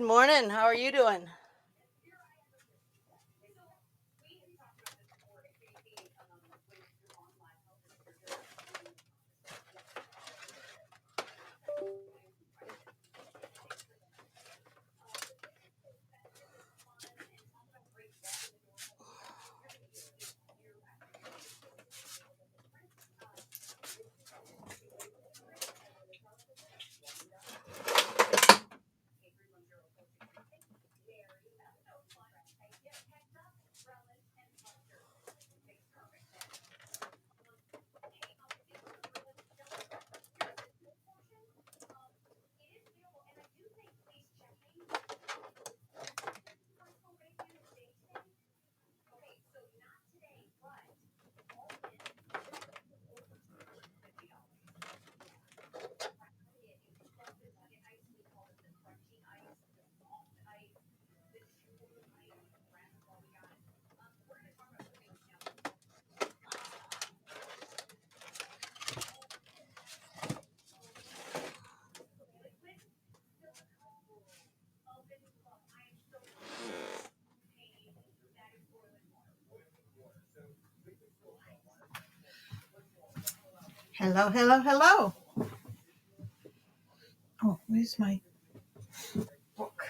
morning. How are you doing? Hello, hello, hello. Oh, where's my book?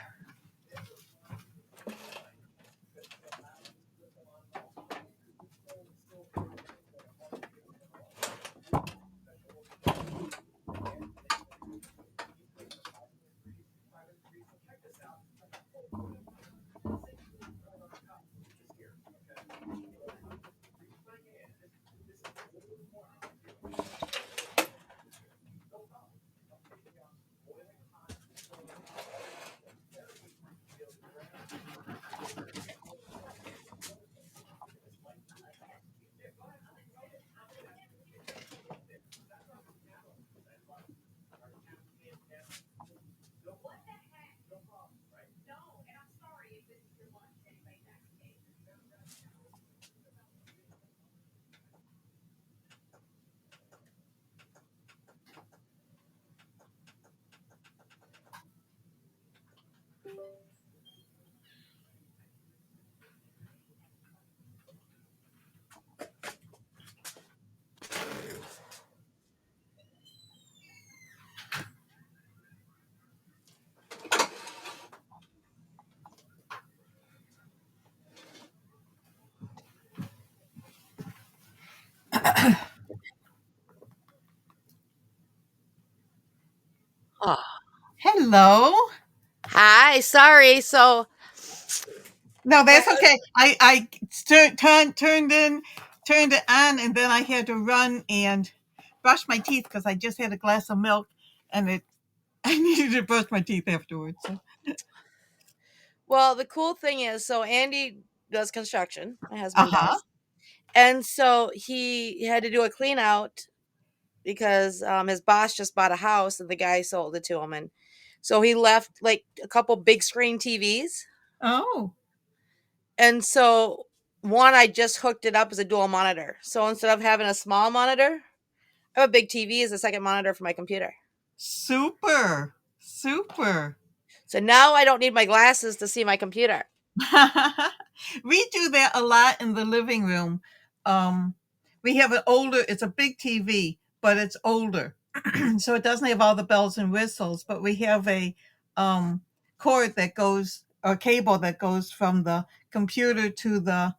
Oh. Hello. Hi. Sorry. No, that's okay. I turned it on, and then I had to run and brush my teeth because I just had a glass of milk, and it I needed to brush my teeth afterwards. So. Well, the cool thing is, Andy does construction. My Uh husband huh. does, and so he had to do a clean out because his boss just bought a house and the guy sold it to him, and so he left like a couple big screen TVs, Oh, and so one I just hooked it up as a dual monitor. So instead of having a small monitor, I have a big TV as a second monitor for my computer. super, super. So now I don't need my glasses to see my computer. We do that a lot in the living room. Um, we have an older. It's a big TV, but it's older, so it doesn't have all the bells and whistles. But we have a um, cord that goes, or cable that goes from the computer to the,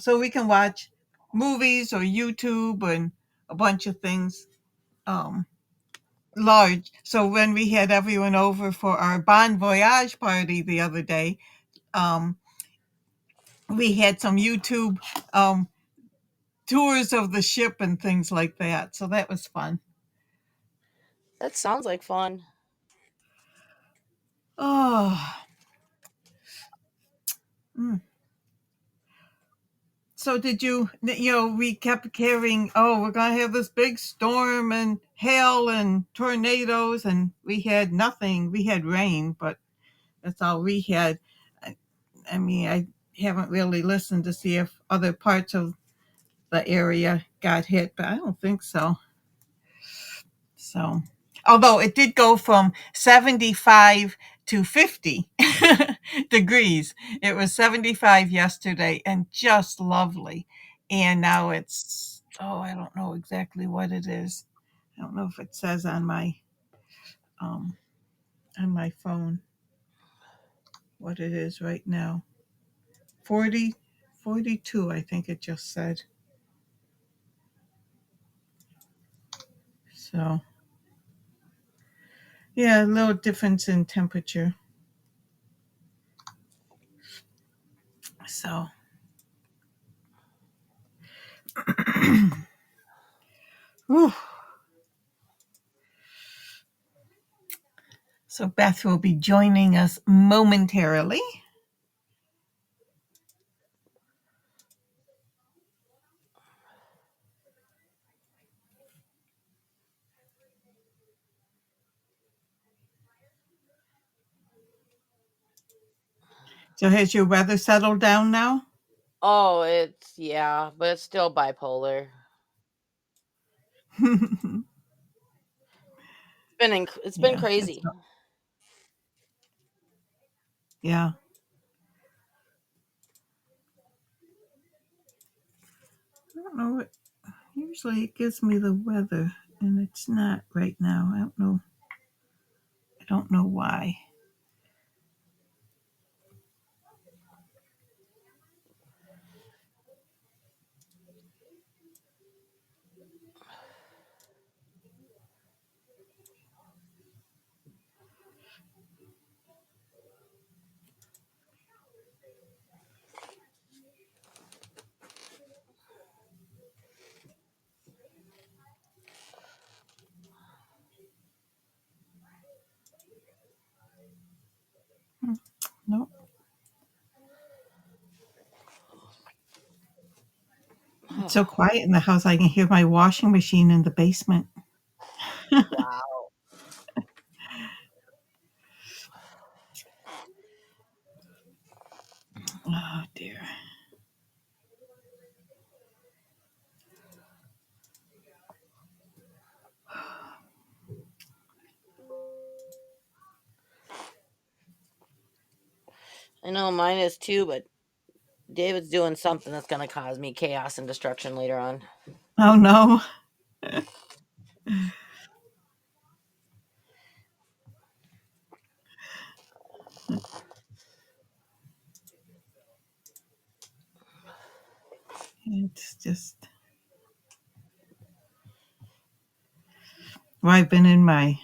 so we can watch movies or YouTube and a bunch of things. Um, Large. So when we had everyone over for our Bon Voyage party the other day, um, we had some YouTube um, tours of the ship and things like that. So that was fun. That sounds like fun. Oh, mm. So did we kept hearing, oh, we're going to have this big storm and hail and tornadoes, and we had nothing. We had rain, but that's all we had. I, I mean, I haven't really listened to see if other parts of the area got hit, but I don't think so. So, although it did go from 75 to 50 degrees. It was 75 yesterday and just lovely. And now it's, oh, I don't know exactly what it is. I don't know if it says um, on my phone what it is right now. 40, 42, I think it just said. So, yeah, a little difference in temperature. So, whew. So Beth will be joining us momentarily. So has your weather settled down now? Oh, it's yeah, but it's still bipolar. It's been Yeah, that's crazy. not, yeah. I don't know what, usually it gives me the weather and it's not right now. I don't know. I don't know why. No, it's so quiet in the house. I can hear my washing machine in the basement. Wow. Oh dear. I know mine is too, but David's doing something that's going to cause me chaos and destruction later on. Oh no. It's just, well, I've been in my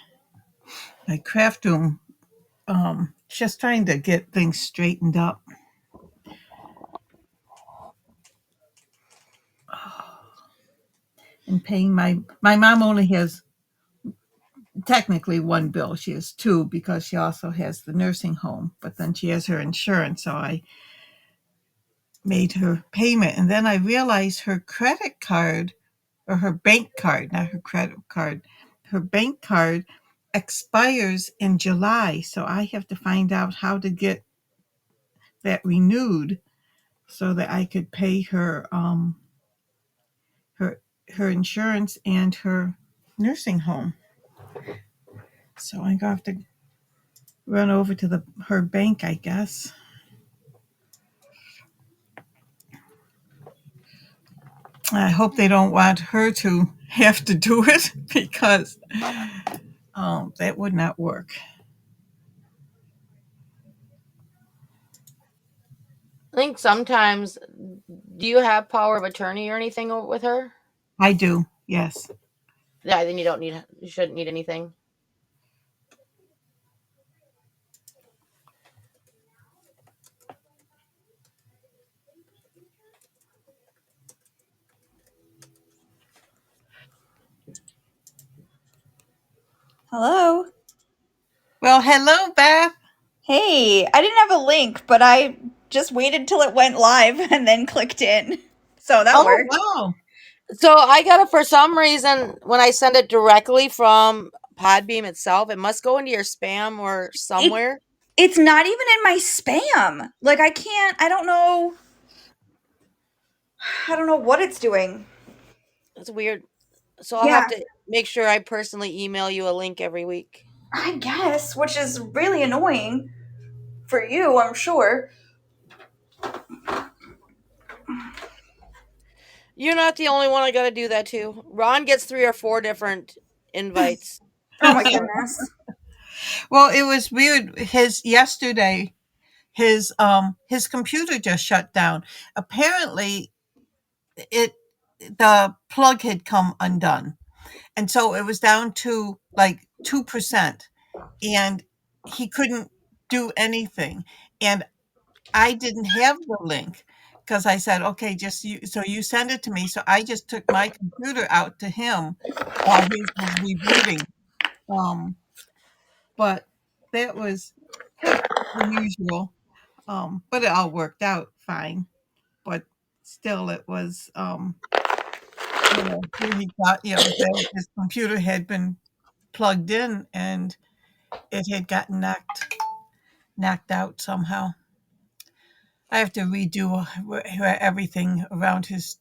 craft room, just trying to get things straightened up and paying my mom only has technically one bill. She has two because she also has the nursing home, but then she has her insurance. So I made her payment. And then I realized her credit card, or her bank card, not her credit card, her bank card expires in July. So I have to find out how to get that renewed so that I could pay her her insurance and her nursing home. So I'm gonna have to run over to the her bank, I guess. I hope they don't want her to have to do it because that would not work. I think sometimes, do you have power of attorney or anything with her? I do, yes. Yeah, then you shouldn't need anything. Hello. Well, hello, Beth. Hey, I didn't have a link, but I just waited till it went live and then clicked in. So that Oh, worked. wow. So I got it for some reason when I send it directly from Podbeam itself. It must go into your spam or It somewhere. it's not even in my spam. Like I don't know what it's doing. It's weird. So I'll have Yeah. to make sure I personally email you a link every week. I guess, which is really annoying for you, I'm sure. You're not the only one I got to do that to. Ron gets 3 or 4 different invites. Oh my So, goodness. Well, it was weird. His computer just shut down. Apparently, it the plug had come undone, and so it was down to like 2%, and he couldn't do anything. And I didn't have the link because I said, okay, just you send it to me. So I just took my computer out to him while he was rebooting. Um, but that was unusual. But it all worked out fine. But still, it was, here he thought, that his computer had been plugged in and it had gotten knocked out somehow. I have to redo where everything around his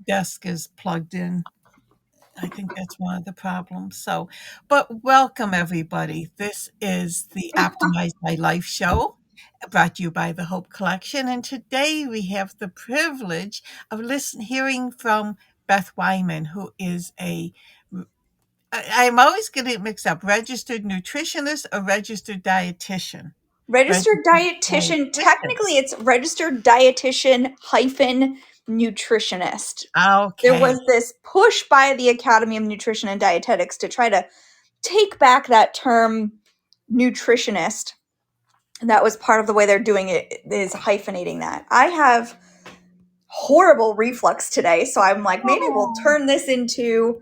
desk is plugged in. I think that's one of the problems. So, but welcome everybody. This is the Optimize My Life show brought to you by the Hope Collection. And today we have the privilege of hearing from Beth Wyman, who is I'm always getting it mixed up, registered nutritionist or registered dietitian. Registered Registered dietitian. dietitian. Technically, it's registered dietitian hyphen nutritionist. There Okay. was this push by the Academy of Nutrition and Dietetics to try to take back that term nutritionist. And that was part of the way they're doing it, is hyphenating that. I have horrible reflux today, so I'm like, maybe we'll Oh, turn this into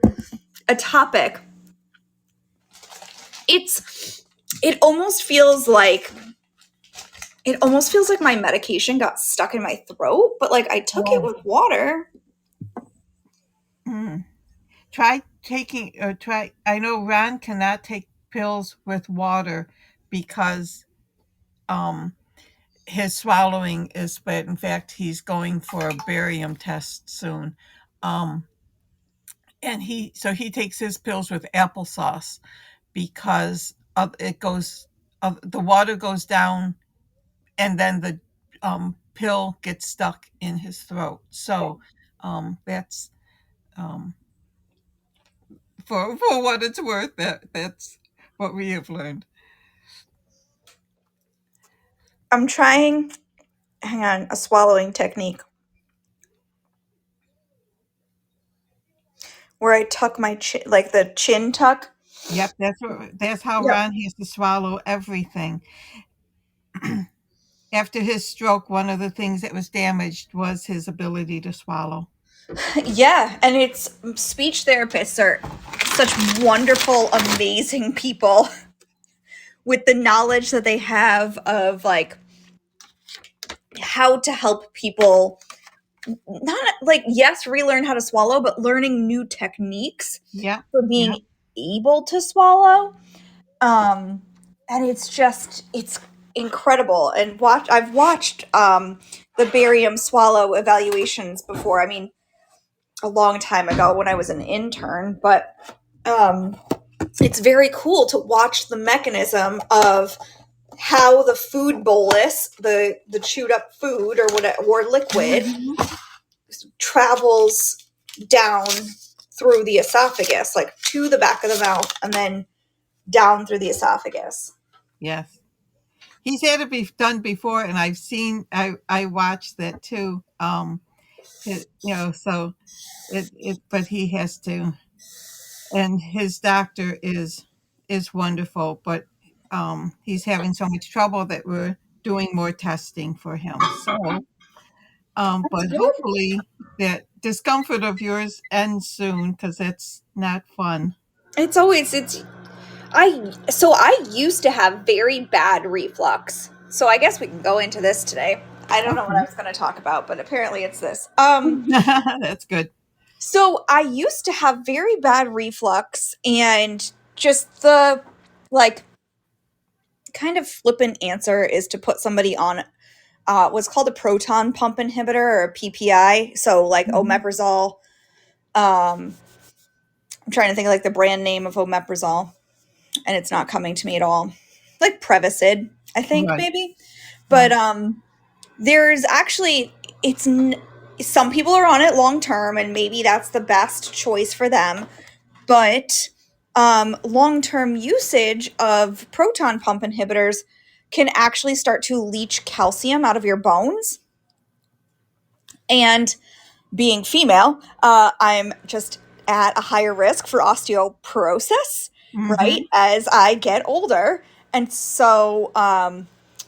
a topic. It almost feels like my medication got stuck in my throat, but like I took it oh. with water. Mm. Try taking or try I know Ron cannot take pills with water because, um, his swallowing is bad. In fact, he's going for a barium test soon. Um, and he takes his pills with applesauce because of the water goes down and then the, pill gets stuck in his throat. So, that's, um for what it's worth, that's what we have learned. I'm trying, hang on, a swallowing technique where I tuck my chin, like the chin tuck. Yep, that's how Yep. Ron has to swallow everything. After his stroke, one of the things that was damaged was his ability to swallow. Yeah, and it's speech therapists are such wonderful, amazing people with the knowledge that they have of like how to help people, not like, yes, relearn how to swallow, but learning new techniques Yep, for yep, being able to swallow. um and it's incredible. And I've watched the barium swallow evaluations before. I mean, a long time ago when I was an intern, but um it's very cool to watch the mechanism of how the food bolus, the chewed up food or whatever, or liquid, mhm, travels down through the esophagus, like to the back of the mouth and then down through the esophagus. yes. He's had it done before, and I watched that too. So but he has to, and his doctor is wonderful, but, he's having so much trouble that we're doing more testing for him. So, That's but good. hopefully that discomfort of yours ends soon because it's not fun. It's always it's I used to have very bad reflux. So I guess we can go into this today. I don't know what I Okay. was going to talk about, but apparently it's this. That's good. So I used to have very bad reflux, and just the like kind of flippant answer is to put somebody on what's called a proton pump inhibitor, or a PPI. So like Mhm. omeprazole. I'm trying to think of like the brand name of omeprazole. and it's not coming to me at all. Like Prevacid, I think Right. maybe. But Right. there's actually some people are on it long term, and maybe that's the best choice for them. But long term usage of proton pump inhibitors can actually start to leach calcium out of your bones. And being female, I'm just at a higher risk for osteoporosis, right, Mm-hmm. as I get older. And so,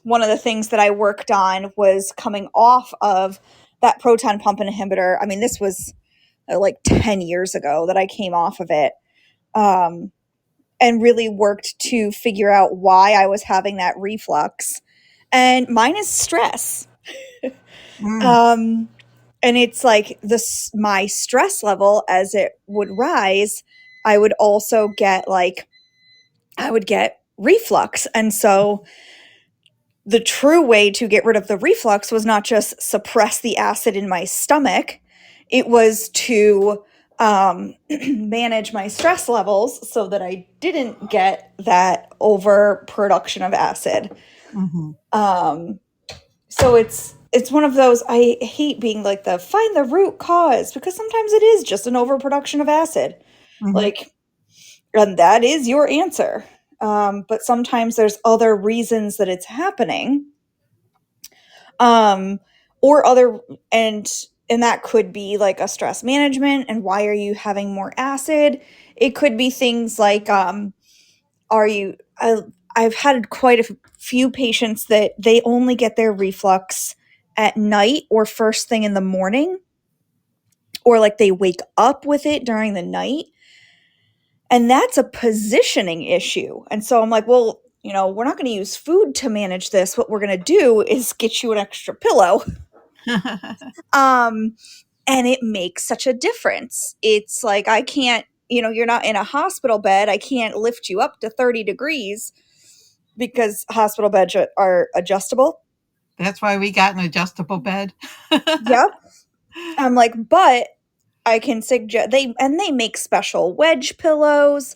one of the things that I worked on was coming off of that proton pump inhibitor. I mean, this was like 10 years ago that I came off of it, um, and really worked to figure out why I was having that reflux. And mine is stress. Mm. Um, and it's like this my stress level as it would rise, I would also get like I would get reflux. And so the true way to get rid of the reflux was not just suppress the acid in my stomach, it was to manage my stress levels so that I didn't get that overproduction of acid. Mm-hmm. um so it's one of those. I hate being like the find the root cause, because sometimes it is just an overproduction of acid, Mm-hmm. like, and that is your answer. But sometimes there's other reasons that it's happening, um or other, and that could be like a stress management. And why are you having more acid? It could be things like, are you I've had quite a few patients that they only get their reflux at night or first thing in the morning, or like they wake up with it during the night, and that's a positioning issue. And so I'm like, well, we're not going to use food to manage this. What we're going to do is get you an extra pillow. um and it makes such a difference. It's like, I can't, you're not in a hospital bed, I can't lift you up to 30 degrees because hospital beds are adjustable. That's why we got an adjustable bed. Yep. I'm like, but I can suggest they make special wedge pillows.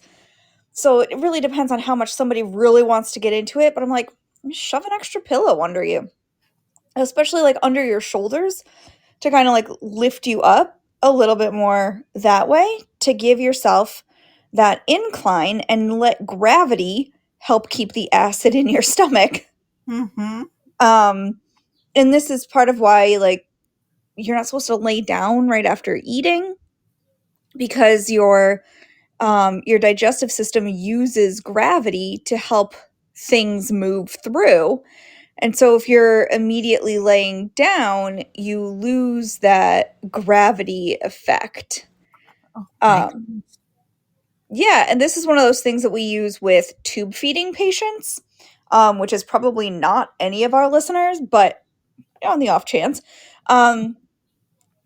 So it really depends on how much somebody really wants to get into it. But I'm like, shove an extra pillow under you, especially like under your shoulders, to kind of like lift you up a little bit more that way, to give yourself that incline and let gravity help keep the acid in your stomach. Mm-hmm. Um, and this is part of why, like, you're not supposed to lay down right after eating, because your digestive system uses gravity to help things move through. And so if you're immediately laying down, you lose that gravity effect. Oh, thank Um, you. yeah, and this is one of those things that we use with tube feeding patients, which is probably not any of our listeners, but on the off chance. Um,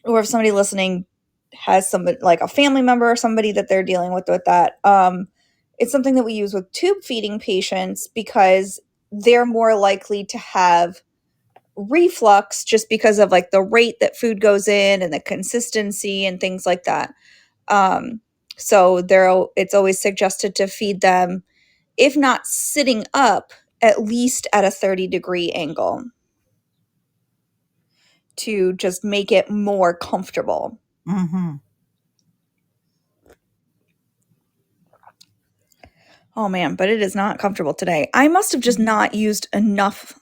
or if somebody listening has somebody like a family member or somebody that they're dealing with that, it's something that we use with tube feeding patients because they're more likely to have reflux just because of like the rate that food goes in and the consistency and things like that. um so it's always suggested to feed them, if not sitting up, at least at a 30-degree angle, to just make it more comfortable. Mm-hmm. Oh man, but it is not comfortable today. I must have just not used enough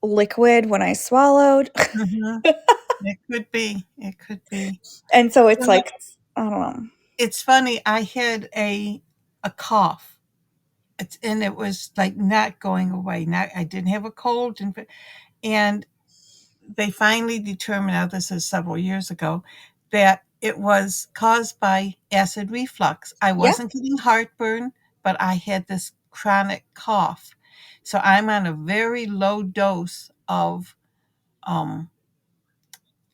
liquid when I swallowed. Mm-hmm. It could be. It could be. And so it's You know, like, I don't know. it's funny. I had a cough. And it was like not going away. Not I didn't have a cold, and they finally determined, now this is several years ago, that it was caused by acid reflux. I Yeah. wasn't getting heartburn, but I had this chronic cough. So I'm on a very low dose of um,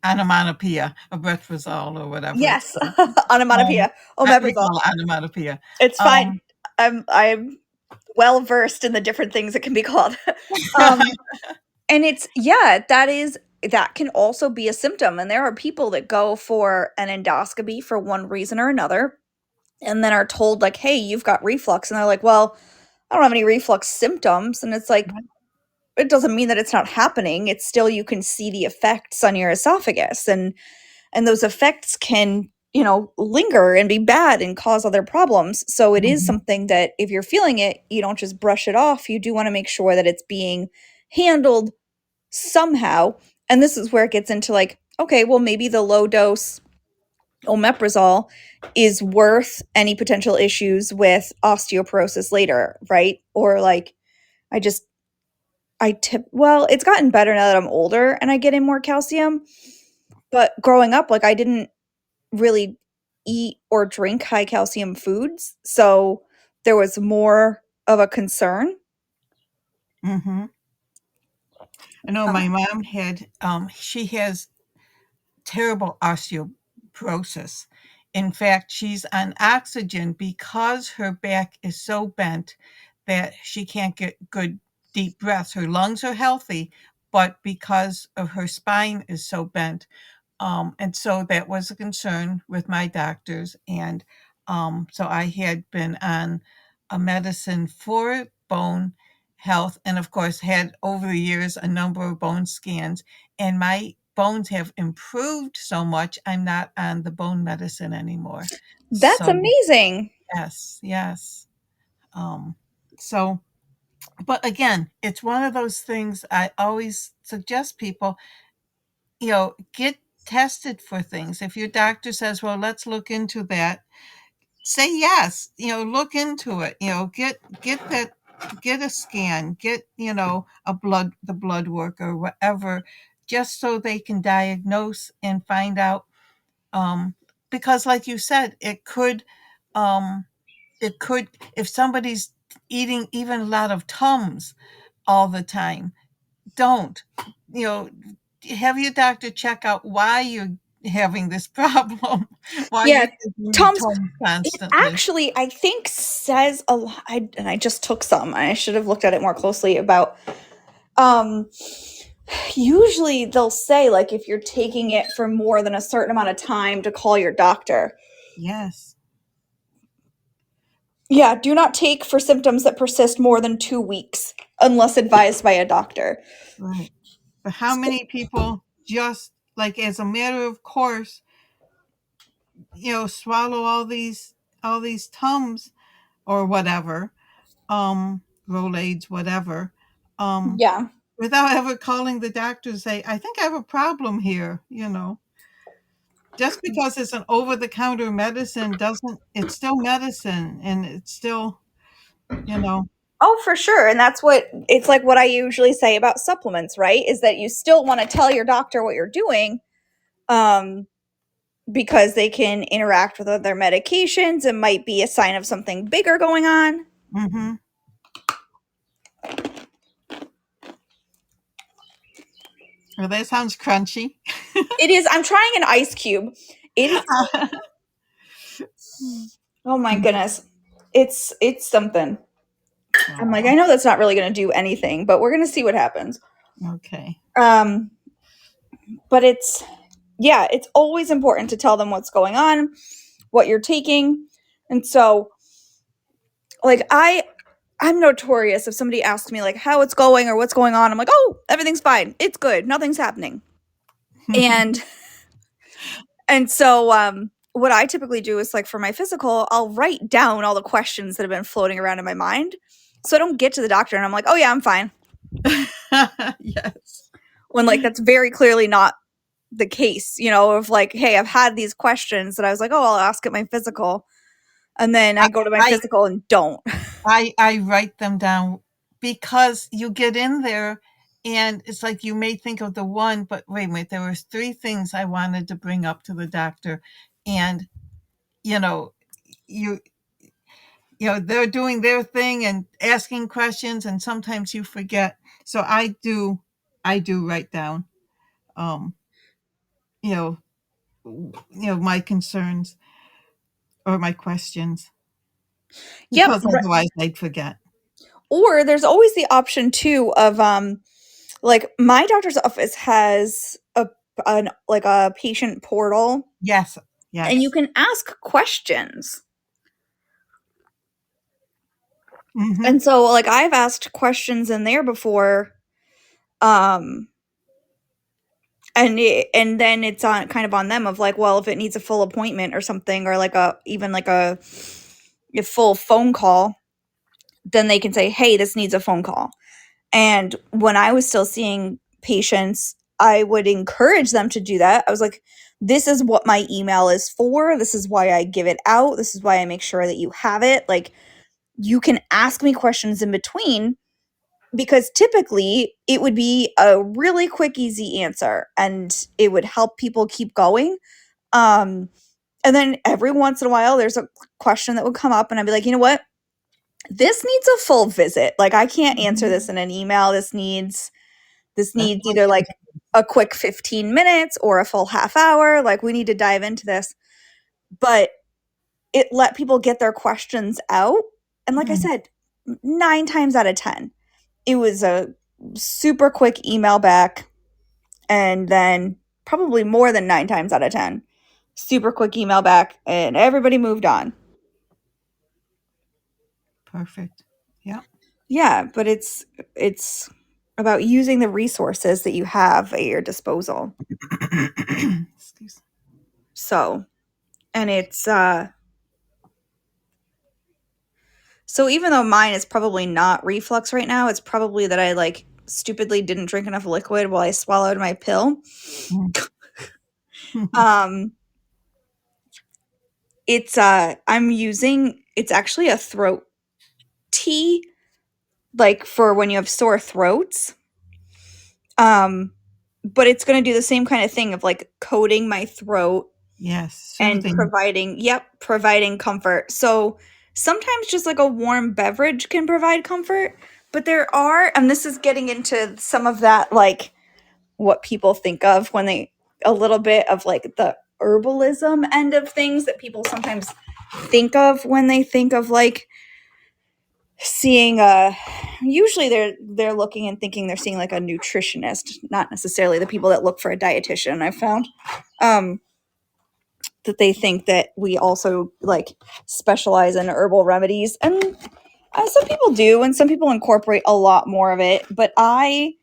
onomatopoeia, a Brethrazole or whatever it's Yes. called. Onomatopoeia. We Omeprazole. call it onomatopoeia. It's fine. Um, I'm well versed in the different things it can be called. um and that can also be a symptom, and there are people that go for an endoscopy for one reason or another, and then are told like, hey, you've got reflux, and they're like, well, I don't have any reflux symptoms, and it's like, Right. it doesn't mean that it's not happening. It's still, you can see the effects on your esophagus, and those effects can, linger and be bad and cause other problems. So it is Mhm. something that if you're feeling it, you don't just brush it off. You do want to make sure that it's being handled somehow. And this is where it gets into like, okay, well, maybe the low dose omeprazole is worth any potential issues with osteoporosis later, right? Or like, I just, well, it's gotten better now that I'm older and I get in more calcium. But growing up, like, I didn't really eat or drink high calcium foods. So there was more of a concern. Mhm. I know Uh, my mom had, she has terrible osteoporosis. In fact, she's on oxygen because her back is so bent that she can't get good deep breaths. Her lungs are healthy, but because of her spine is so bent, and so that was a concern with my doctors. And so I had been on a medicine for bone health, and of course, had over the years a number of bone scans. And my bones have improved so much, I'm not on the bone medicine anymore. that's So, amazing. yes, yes. Um, so, but again, it's one of those things I always suggest people, get tested for things. If your doctor says, well, let's look into that, say yes, look into it, get that, get a scan, get, the blood work or whatever, just so they can diagnose and find out. Um, because like you said, um, it could, if somebody's eating even a lot of Tums all the time, don't, you know, have your doctor check out why you're having this problem, why Yeah, you're taking the Tom's, Tums it constantly. actually, I think, says a lot. And I just took some. I should have looked at it more closely about. Um, Usually they'll say like if you're taking it for more than a certain amount of time to call your doctor. Yes, Yeah, do not take for symptoms that persist more than 2 weeks unless advised by a doctor. right. But how many people just like as a matter of course, swallow all these Tums or whatever, Rolaids, whatever, um, Yeah. without ever calling the doctor to say, I think I have a problem here. Just because it's an over-the-counter medicine doesn't, it's still medicine, and it's still, you know Oh, for sure. And that's what it's like what I usually say about supplements, right? Is that you still want to tell your doctor what you're doing, um, because they can interact with other medications. It might be a sign of something bigger going on. Mhm. Well, that sounds crunchy. It is, I'm trying an ice cube. It is, oh my goodness. It's something. I'm like, Aw, I know that's not really going to do anything, but we're going to see what happens. okay. Um, but it's, yeah, it's always important to tell them what's going on, what you're taking. And so, like, I'm notorious if somebody asks me like how it's going or what's going on, I'm like, oh, everything's fine. It's good. Nothing's happening. And so what I typically do is like for my physical, I'll write down all the questions that have been floating around in my mind. So I don't get to the doctor and I'm like, oh yeah, I'm fine. Yes. When like that's very clearly not the case, of like, hey, I've had these questions that I was like, oh, I'll ask at my physical. And then I I go to my I physical and don't. I write them down because you get in there and it's like you may think of the one, but wait a minute, there was 3 things I wanted to bring up to the doctor, and, you know, you they're doing their thing and asking questions, and sometimes you forget. So I do write down, um, you know, my concerns or my questions Yep. because otherwise I'd forget. Or there's always the option too of like my doctor's office has like a patient portal Yes, and you yes. can ask questions. Mhm. And so, like, I've asked questions in there before, and then it's on kind of on them of like, well, if it needs a full appointment or something, or like a full phone call, then they can say, hey, this needs a phone call. And when I was still seeing patients, I would encourage them to do that. I was like, this is what my email is for. This is why I give it out. This is why I make sure that you have it. Like, you can ask me questions in between, because typically it would be a really quick, easy answer and it would help people keep going. And then every once in a while, there's a question that would come up, and I'd be like, you know what? This needs a full visit. Like, I can't answer this in an email. This needs either like a quick 15 minutes or a full half hour. Like, we need to dive into this. But it let people get their questions out. And like I said, 9 times out of 10, it was a super quick email back. And then probably more than 9 times out of 10, super quick email back, and everybody moved on. Perfect. Yeah. Yeah, but it's about using the resources that you have at your disposal. Excuse. So, and it's so even though mine is probably not reflux right now, it's probably that I like stupidly didn't drink enough liquid while I swallowed my pill. It's it's actually a throat tea, like for when you have sore throats. But it's going to do the same kind of thing of like coating my throat. Yes. And providing comfort. So sometimes just like a warm beverage can provide comfort, but there are, and this is getting into some of that, like what people think of when they, a little bit of like the herbalism end of things that people sometimes think of when they think of like seeing usually they're looking and thinking they're seeing like a nutritionist, not necessarily the people that look for a dietitian. I've found that they think that we also like specialize in herbal remedies, and some people do, and some people incorporate a lot more of it, but I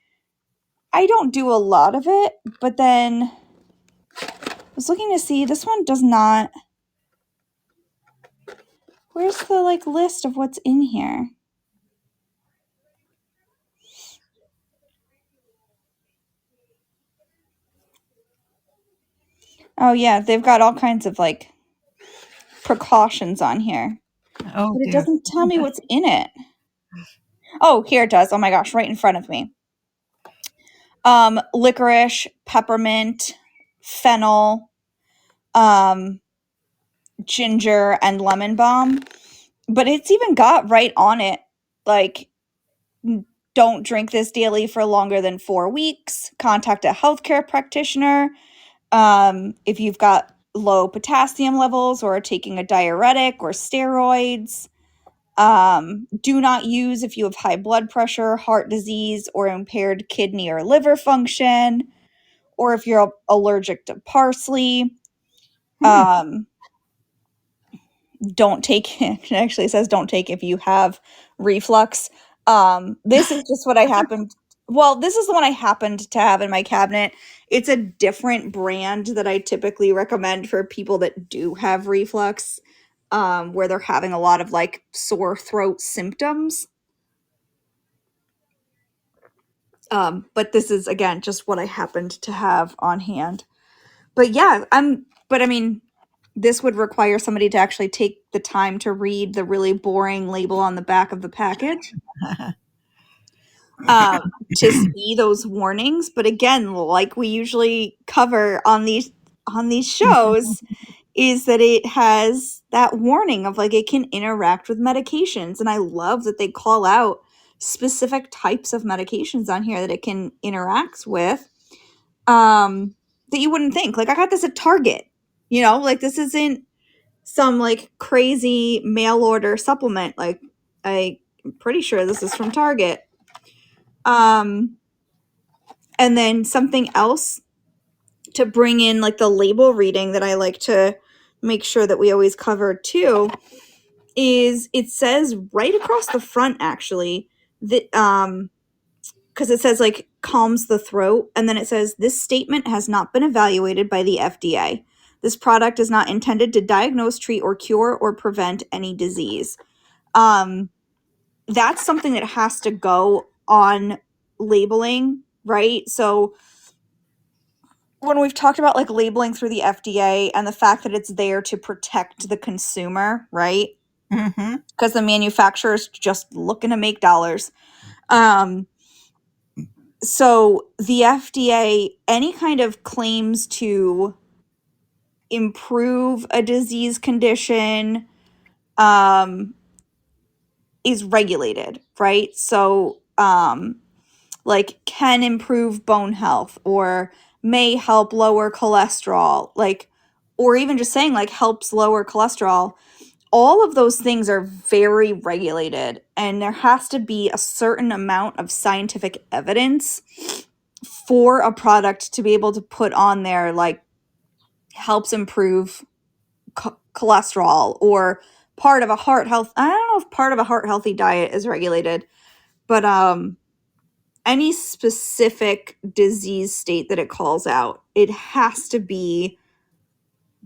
don't do a lot of it. But then I was looking to see, this one does not. Where's the like list of what's in here? Oh yeah, they've got all kinds of like precautions on here. Oh, But it dear. doesn't tell me what's in it. Oh, here it does. Oh my gosh, right in front of me. Licorice, peppermint, fennel, ginger, and lemon balm. But it's even got right on it, like, don't drink this daily for longer than 4 weeks. Contact a healthcare practitioner. If you've got low potassium levels or are taking a diuretic or steroids. Do not use if you have high blood pressure, heart disease, or impaired kidney or liver function, or if you're allergic to parsley. Don't take it actually says don't take if you have reflux. This is just what I happened this is the one I happened to have in my cabinet. It's a different brand that I typically recommend for people that do have reflux, where they're having a lot of like sore throat symptoms. But this is again just what I happened to have on hand. But yeah, but I mean, this would require somebody to actually take the time to read the really boring label on the back of the package, to see those warnings. But again, like we usually cover on these shows, is that it has that warning of like it can interact with medications. And I love that they call out specific types of medications on here that it can interact with, that you wouldn't think. Like, I got this at Target, like this isn't some like crazy mail order supplement. Like, I'm pretty sure this is from Target. And then something else to bring in like the label reading that I like to make sure that we always cover too is it says right across the front, actually, that because it says like calms the throat, and then it says this statement has not been evaluated by the FDA. This product is not intended to diagnose, treat, or cure or prevent any disease. That's something that has to go on labeling, right? So when we've talked about like labeling through the FDA and the fact that it's there to protect the consumer, right? Mm-hmm. Because the manufacturer's just looking to make dollars. So the FDA, any kind of claims to improve a disease condition, is regulated, right? So, like can improve bone health or may help lower cholesterol, like, or even just saying like helps lower cholesterol. All of those things are very regulated, and there has to be a certain amount of scientific evidence for a product to be able to put on there, like helps improve cholesterol or part of a heart health. I don't know if part of a heart healthy diet is regulated, but any specific disease state that it calls out, it has to be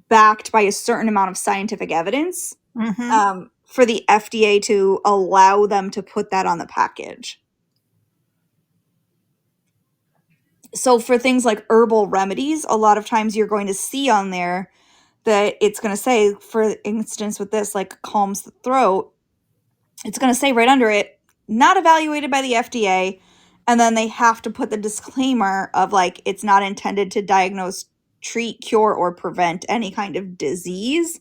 backed by a certain amount of scientific evidence, Mm-hmm. for the FDA to allow them to put that on the package. So for things like herbal remedies, a lot of times you're going to see on there that it's going to say, for instance, with this, like calms the throat, it's going to say right under it, not evaluated by the FDA. And then they have to put the disclaimer of like, it's not intended to diagnose, treat, cure, or prevent any kind of disease.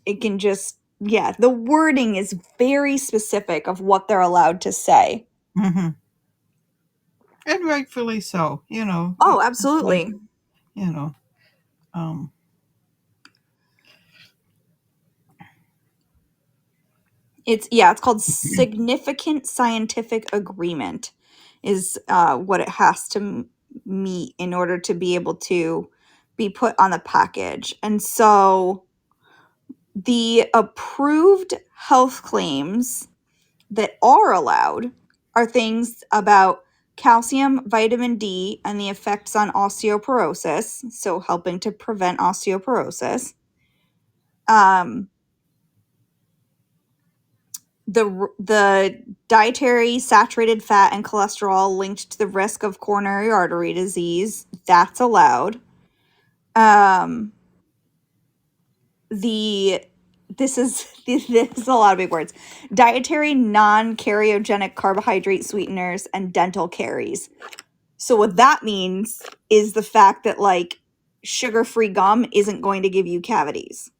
It can just, yeah, the wording is very specific of what they're allowed to say. Mm-hmm. And rightfully so, Oh, it's like, absolutely. you know, um, It's called significant scientific agreement is what it has to meet in order to be able to be put on the package. And so the approved health claims that are allowed are things about calcium, vitamin D, and the effects on osteoporosis, so helping to prevent osteoporosis. The dietary saturated fat and cholesterol linked to the risk of coronary artery disease, that's allowed. The this is this is a lot of big words. Dietary non-carcinogenic carbohydrate sweeteners and dental caries. So what that means is the fact that like sugar-free gum isn't going to give you cavities.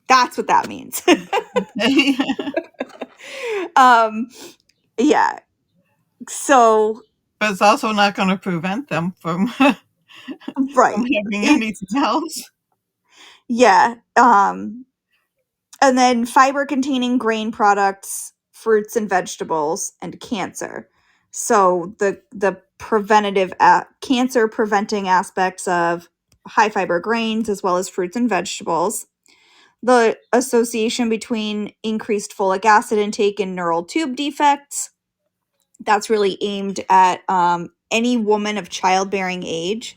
That's what that means. um yeah. So but it's also not going to prevent them from from right. having anything else. Yeah. And then fiber containing grain products, fruits and vegetables, and cancer. So the preventative cancer preventing aspects of high fiber grains as well as fruits and vegetables. The association between increased folic acid intake and neural tube defects. That's really aimed at any woman of childbearing age.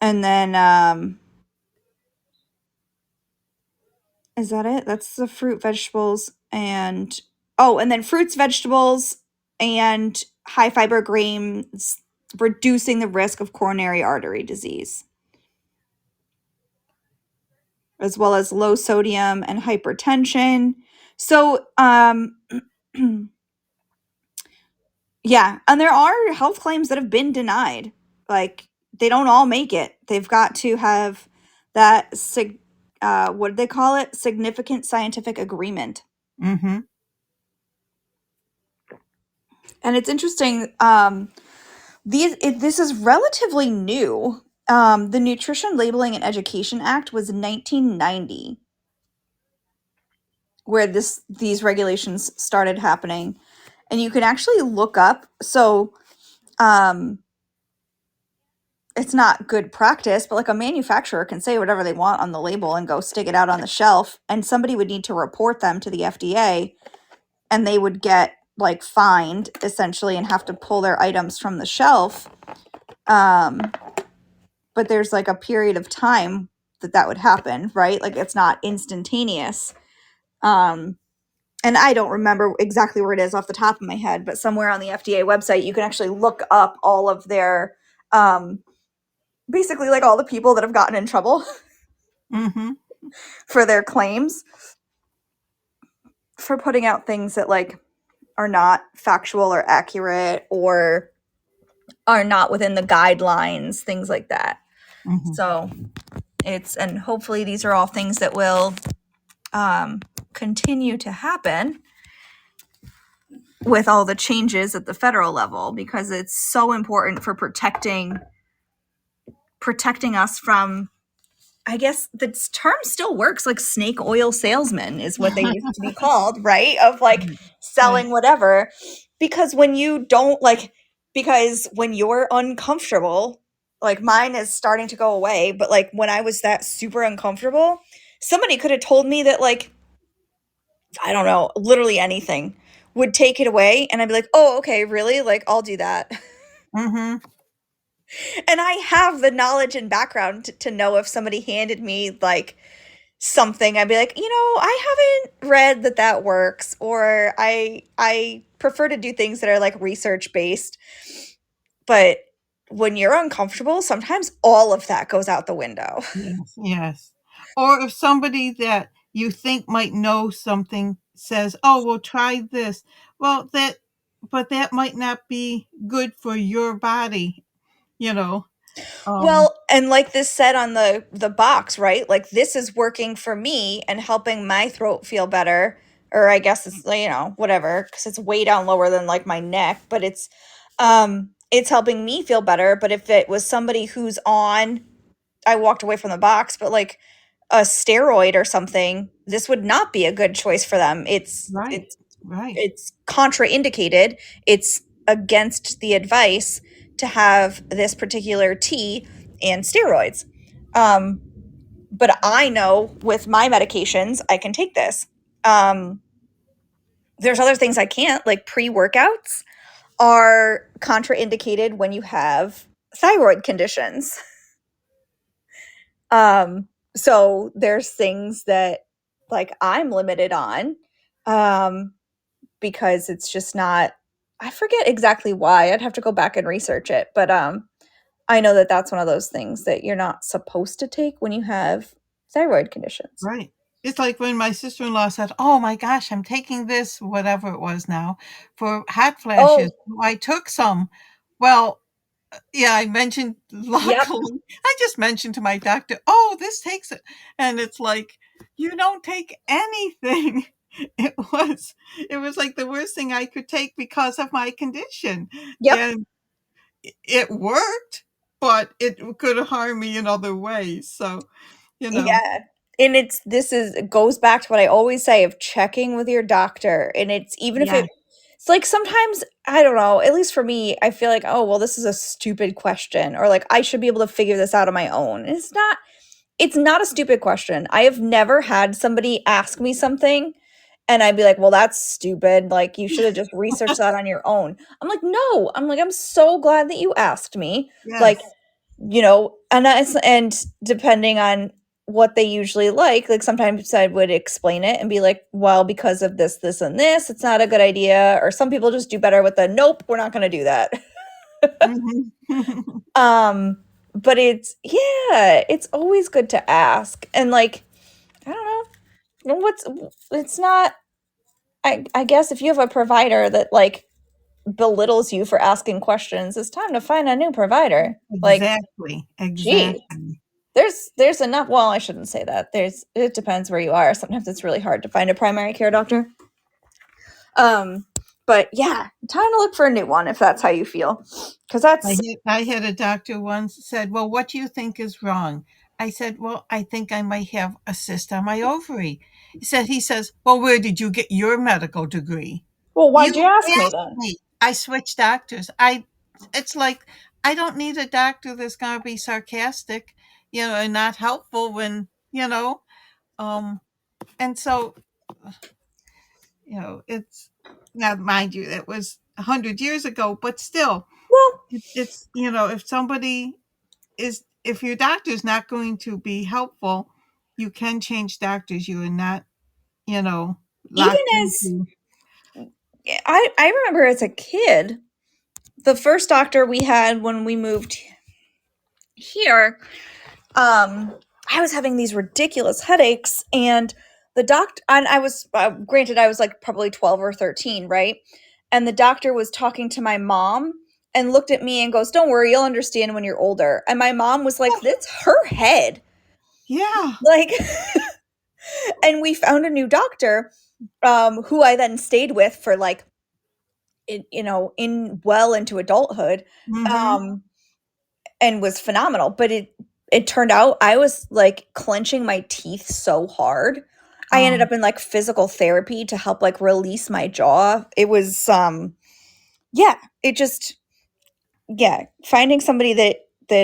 And then is that it? That's the fruit, vegetables, and and then fruits, vegetables, and high fiber grains, reducing the risk of coronary artery disease, as well as low sodium and hypertension. So, yeah, and there are health claims that have been denied. Like they don't all make it. They've got to have that what do they call it? Significant scientific agreement. Mm-hmm. And it's interesting. This is relatively new. The Nutrition Labeling and Education Act was 1990, where these regulations started happening, and you can actually look up. So, um, it's not good practice, but like a manufacturer can say whatever they want on the label and go stick it out on the shelf, and somebody would need to report them to the FDA, and they would get like fined essentially and have to pull their items from the shelf. But there's like a period of time that would happen, right? Like it's not instantaneous. Um, and I don't remember exactly where it is off the top of my head, but somewhere on the FDA website, you can actually look up all of their, basically like all the people that have gotten in trouble Mm-hmm. for their claims for putting out things that like are not factual or accurate or are not within the guidelines, things like that. Mm-hmm. So and hopefully these are all things that will continue to happen with all the changes at the federal level, because it's so important for protecting us from, I guess the term still works, like snake oil salesman is what they used to be called, right? Of like selling Right. whatever. Because when you don't like, because when you're uncomfortable, like mine is starting to go away, but like when I was that super uncomfortable, somebody could have told me that like, I don't know, literally anything would take it away. And I'd be like, oh, okay, really? Like, I'll do that. Mm-hmm. And I have the knowledge and background to know if somebody handed me like something, I'd be like, I haven't read that works, or I prefer to do things that are like research based. But when you're uncomfortable, sometimes all of that goes out the window. Yes, yes. Or if somebody that you think might know something says, "Oh, well, try this." Well, but that might not be good for your body, you know. Um, Well, and like this said on the box, right? Like this is working for me and helping my throat feel better, or I guess it's whatever, cuz it's way down lower than like my neck, but it's helping me feel better. But if it was somebody who's on, I walked away from the box, but like a steroid or something, this would not be a good choice for them. It's right, it's right, it's contraindicated. It's against the advice to have this particular tea and steroids. Um, but I know with my medications, I can take this. Um, there's other things I can't, like pre workouts are contraindicated when you have thyroid conditions. So there's things that like I'm limited on, um, because it's just not, I forget exactly why. I'd have to go back and research it, but I know that that's one of those things that you're not supposed to take when you have thyroid conditions. right. It's like when my sister-in-law said, "Oh my gosh, I'm taking this, whatever it was now, for hot flashes." Oh, I took some. Well, yeah, I mentioned yep, luckily, I just mentioned to my doctor, "Oh, this takes it." And it's like, "You don't take anything." It was like the worst thing I could take because of my condition. yep, And it worked, but it could harm me in other ways. So, you know, yeah. And it goes back to what I always say of checking with your doctor. And it's even if yeah, it's like sometimes, I don't know, at least for me, I feel like, oh, well, this is a stupid question, or like I should be able to figure this out on my own. And it's not a stupid question. I have never had somebody ask me something and I'd be like, well, that's stupid. Like, you should have just researched that on your own. I'm like, no. I'm like, I'm so glad that you asked me. Like, yes. and depending on what they usually like sometimes I would explain it and be like, well, because of this, this, and this, it's not a good idea. Or some people just do better with the nope, we're not going to do that. Mhm. um, but it's always good to ask. And like, I don't know, it's not, I guess if you have a provider that like belittles you for asking questions, it's time to find a new provider. Like, Exactly, geez, exactly. there's enough. Well, I shouldn't say that. It depends where you are. Sometimes it's really hard to find a primary care doctor. Um, but yeah, time to look for a new one if that's how you feel, because I that's had I had a doctor once said, "Well, what do you think is wrong?" I said, "Well, I think I might have a cyst on my ovary." He says, "Well, where did you get your medical degree?" well. Why'd you You ask me asked then? me. I switched doctors. It's like I don't need a doctor that's going to be sarcastic, and not helpful when, and so, it's now, mind you, that was 100 years ago, but still, Well, it's, if somebody if your doctor is not going to be helpful, you can change doctors. You are not, you know, even locked as into. I remember as a kid, the first doctor we had when we moved here, I was having these ridiculous headaches, and the doctor, and I was, granted, I was like probably 12 or 13, right? And the doctor was talking to my mom and looked at me and goes, "Don't worry, you'll understand when you're older." And my mom was like, "That's her head." Yeah. Like, and we found a new doctor, who I then stayed with for like, in well into adulthood. Mm-hmm. Um, and was phenomenal. But it turned out I was like clenching my teeth so hard. I ended Um, up in like physical therapy to help like release my jaw. It was yeah, it just yeah, finding somebody that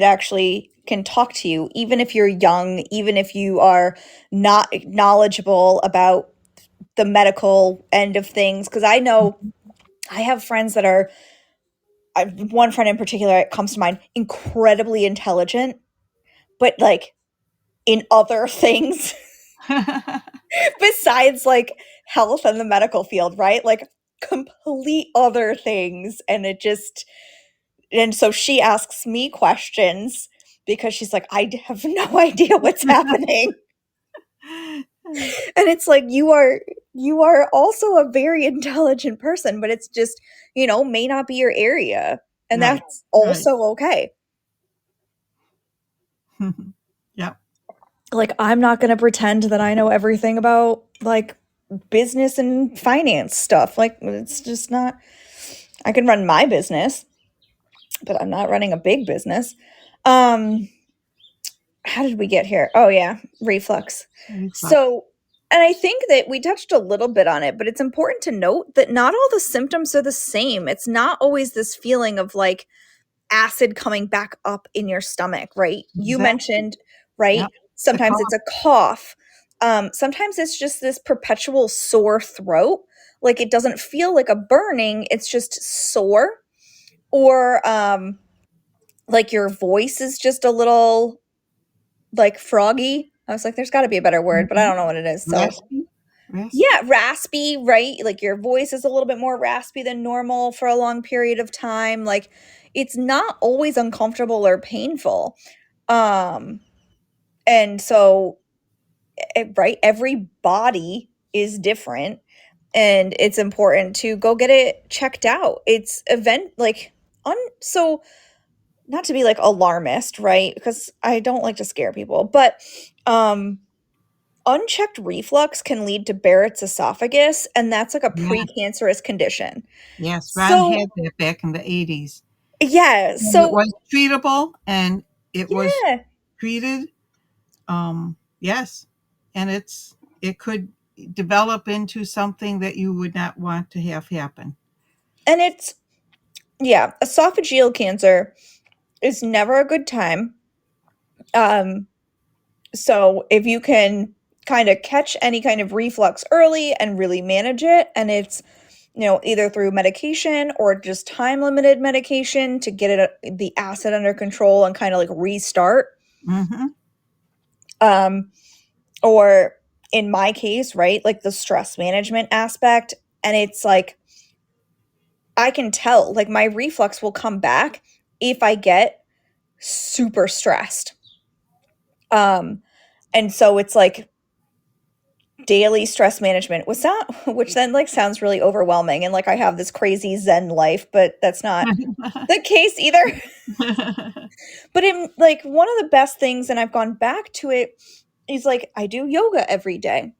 actually can talk to you even if you're young, even if you are not knowledgeable about the medical end of things, because I know I have friends that are one friend in particular comes to mind, incredibly intelligent, but like in other things besides like health and the medical field, right? Like complete other things. And it just, and so she asks me questions because she's like, I have no idea what's happening. And it's like, you are also a very intelligent person, but it's just, may not be your area. And right. that's Right. also okay. Yep. Like, I'm not going to pretend that I know everything about like business and finance stuff. Like, it's just not, I can run my business, but I'm not running a big business. Um, how did we get here? Oh, yeah, reflux. Reflux. So, and I think that we touched a little bit on it, but it's important to note that not all the symptoms are the same. It's not always this feeling of like acid coming back up in your stomach, right? You Exactly. mentioned, right? Yep. The Sometimes it's cough. a cough. Sometimes it's just this perpetual sore throat. Like it doesn't feel like a burning, it's just sore. Or like your voice is just a little like froggy. I was like, there's got to be a better word, but I Mhm. don't know what it is. So Raspy. Raspy. yeah, raspy, right? Like your voice is a little bit more raspy than normal for a long period of time. Like it's not always uncomfortable or painful. Um and so right, every body is different and it's important to go get it checked out. It's event like on so not to be like alarmist, right? Because I don't like to scare people, but um unchecked reflux can lead to Barrett's esophagus, and that's like a Yes. precancerous condition. Yes. Ron So, had that back in the 80s. yeah, And it so was treatable, and it was yeah, treated. Yes, and it could develop into something that you would not want to have happen. and it's yeah, esophageal cancer is never a good time. Um, so if you can kind of catch any kind of reflux early and really manage it, and it's either through medication or just time limited medication to get the acid under control and kind of like restart. Mhm. Um, or in my case, right, like the stress management aspect. And it's like, I can tell, like, my reflux will come back if I get super stressed. Um, and so it's like daily stress management was that, which then like sounds really overwhelming. And like I have this crazy Zen life, but that's not the case either. But in like one of the best things, and I've gone back to it, is like I do yoga every day.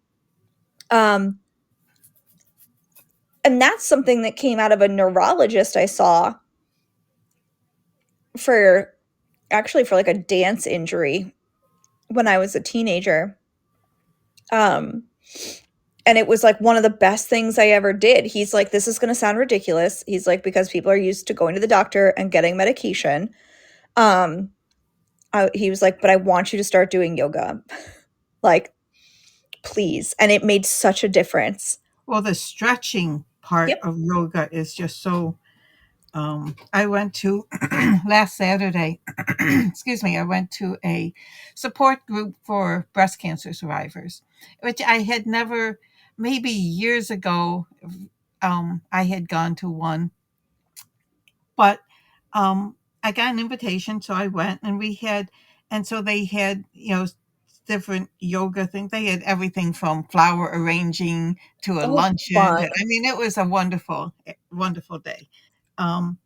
Um, and that's something that came out of a neurologist I saw for actually for like a dance injury when I was a teenager. Um, and it was like one of the best things I ever did. He's like, this is going to sound ridiculous. He's like, because people are used to going to the doctor and getting medication. Um, he was like, but I want you to start doing yoga. Like, please. And it made such a difference. Well, the stretching part Yep. of yoga is just so. I went to last Saturday. Excuse me. I went to a support group for breast cancer survivors, which I had never. Maybe years ago, I had gone to one, but I got an invitation, so I went, and we had, and so they had, different yoga things. They had everything from flower arranging to a Oh, luncheon. fun. I mean, it was a wonderful, wonderful day. Um,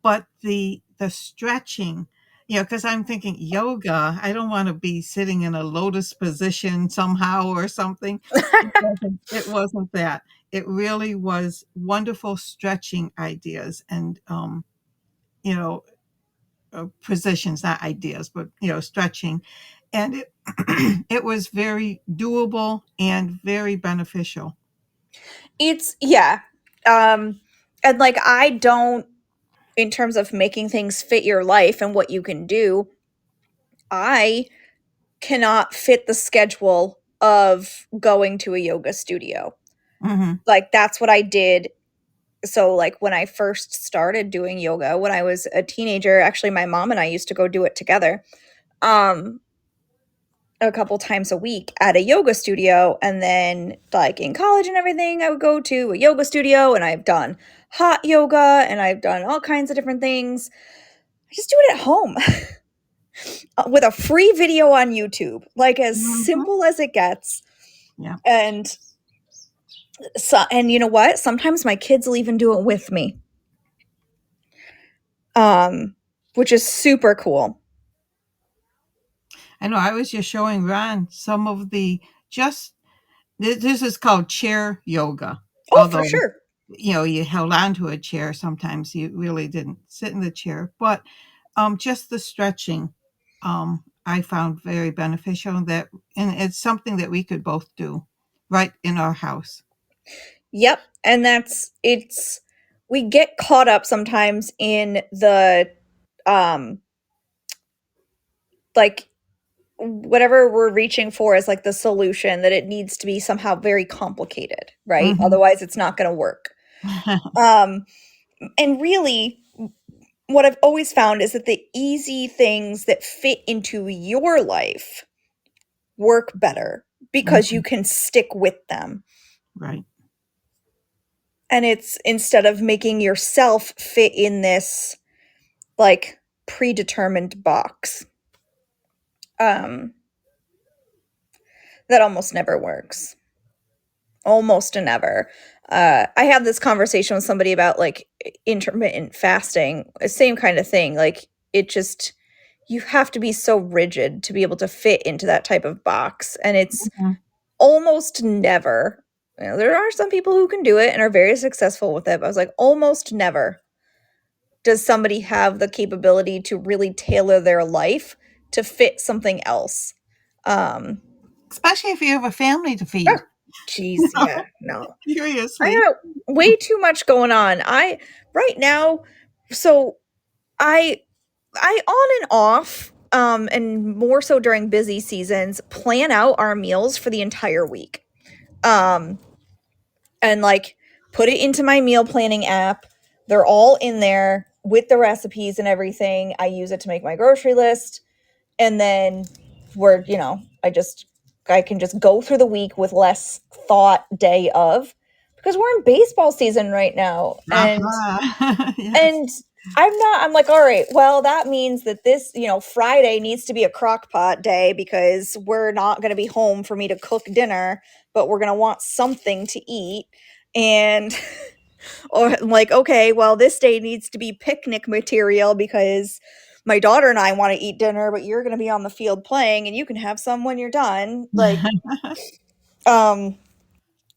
but the stretching, because I'm thinking yoga, I don't want to be sitting in a lotus position somehow or something. It wasn't that. It really was wonderful stretching ideas and you know positions, not ideas, but stretching, and it it was very doable and very beneficial. It's, yeah. Um, and like, I don't, in terms of making things fit your life and what you can do, I cannot fit the schedule of going to a yoga studio. Hmm. Like, that's what I did. So, like, when I first started doing yoga when I was a teenager, actually, my mom and I used to go do it together. Um, a couple times a week at a yoga studio, and then like in college and everything I would go to a yoga studio, and I've done hot yoga and I've done all kinds of different things. I just do it at home with a free video on YouTube, like as Hmm. simple as it gets. Yeah. And so, and you know what, sometimes my kids will even do it with me, which is super cool. I know. I was just showing Ron some of the just this is called chair yoga. Oh, for Although, sure. you held on to a chair, sometimes you really didn't sit in the chair. But just the stretching, I found very beneficial. And it's something that we could both do right in our house. Yep. And that's, it's, we get caught up sometimes in the um like whatever we're reaching for is like the solution, that it needs to be somehow very complicated, right? Hmm. Otherwise it's not going to work. um and really, what I've always found is that the easy things that fit into your life work better because you Mhm. can stick with them. Right. And it's, instead of making yourself fit in this like predetermined box, um that almost never works. Almost never. I had this conversation with somebody about like intermittent fasting, same kind of thing. Like, it just, you have to be so rigid to be able to fit into that type of box. And it's Mhm. almost never, there are some people who can do it and are very successful with it. But I was like, almost never does somebody have the capability to really tailor their life to fit something else. Um, Especially if you have a family to oh, feed. geez, yeah, no. I Seriously. got way too much going on. I right now, so I on and off, and more so during busy seasons, plan out our meals for the entire week. Um, and like put it into my meal planning app. They're all in there with the recipes and everything. I use it to make my grocery list, and then I can just go through the week with less thought day of, because we're in baseball season right now. and Uh-huh. Yes. and I'm like, all right, well, that means that this, Friday needs to be a crock pot day because we're not going to be home for me to cook dinner, but we're going to want something to eat. And or I'm like, okay, well, this day needs to be picnic material because my daughter and I want to eat dinner, but you're going to be on the field playing and you can have some when you're done. Like, um,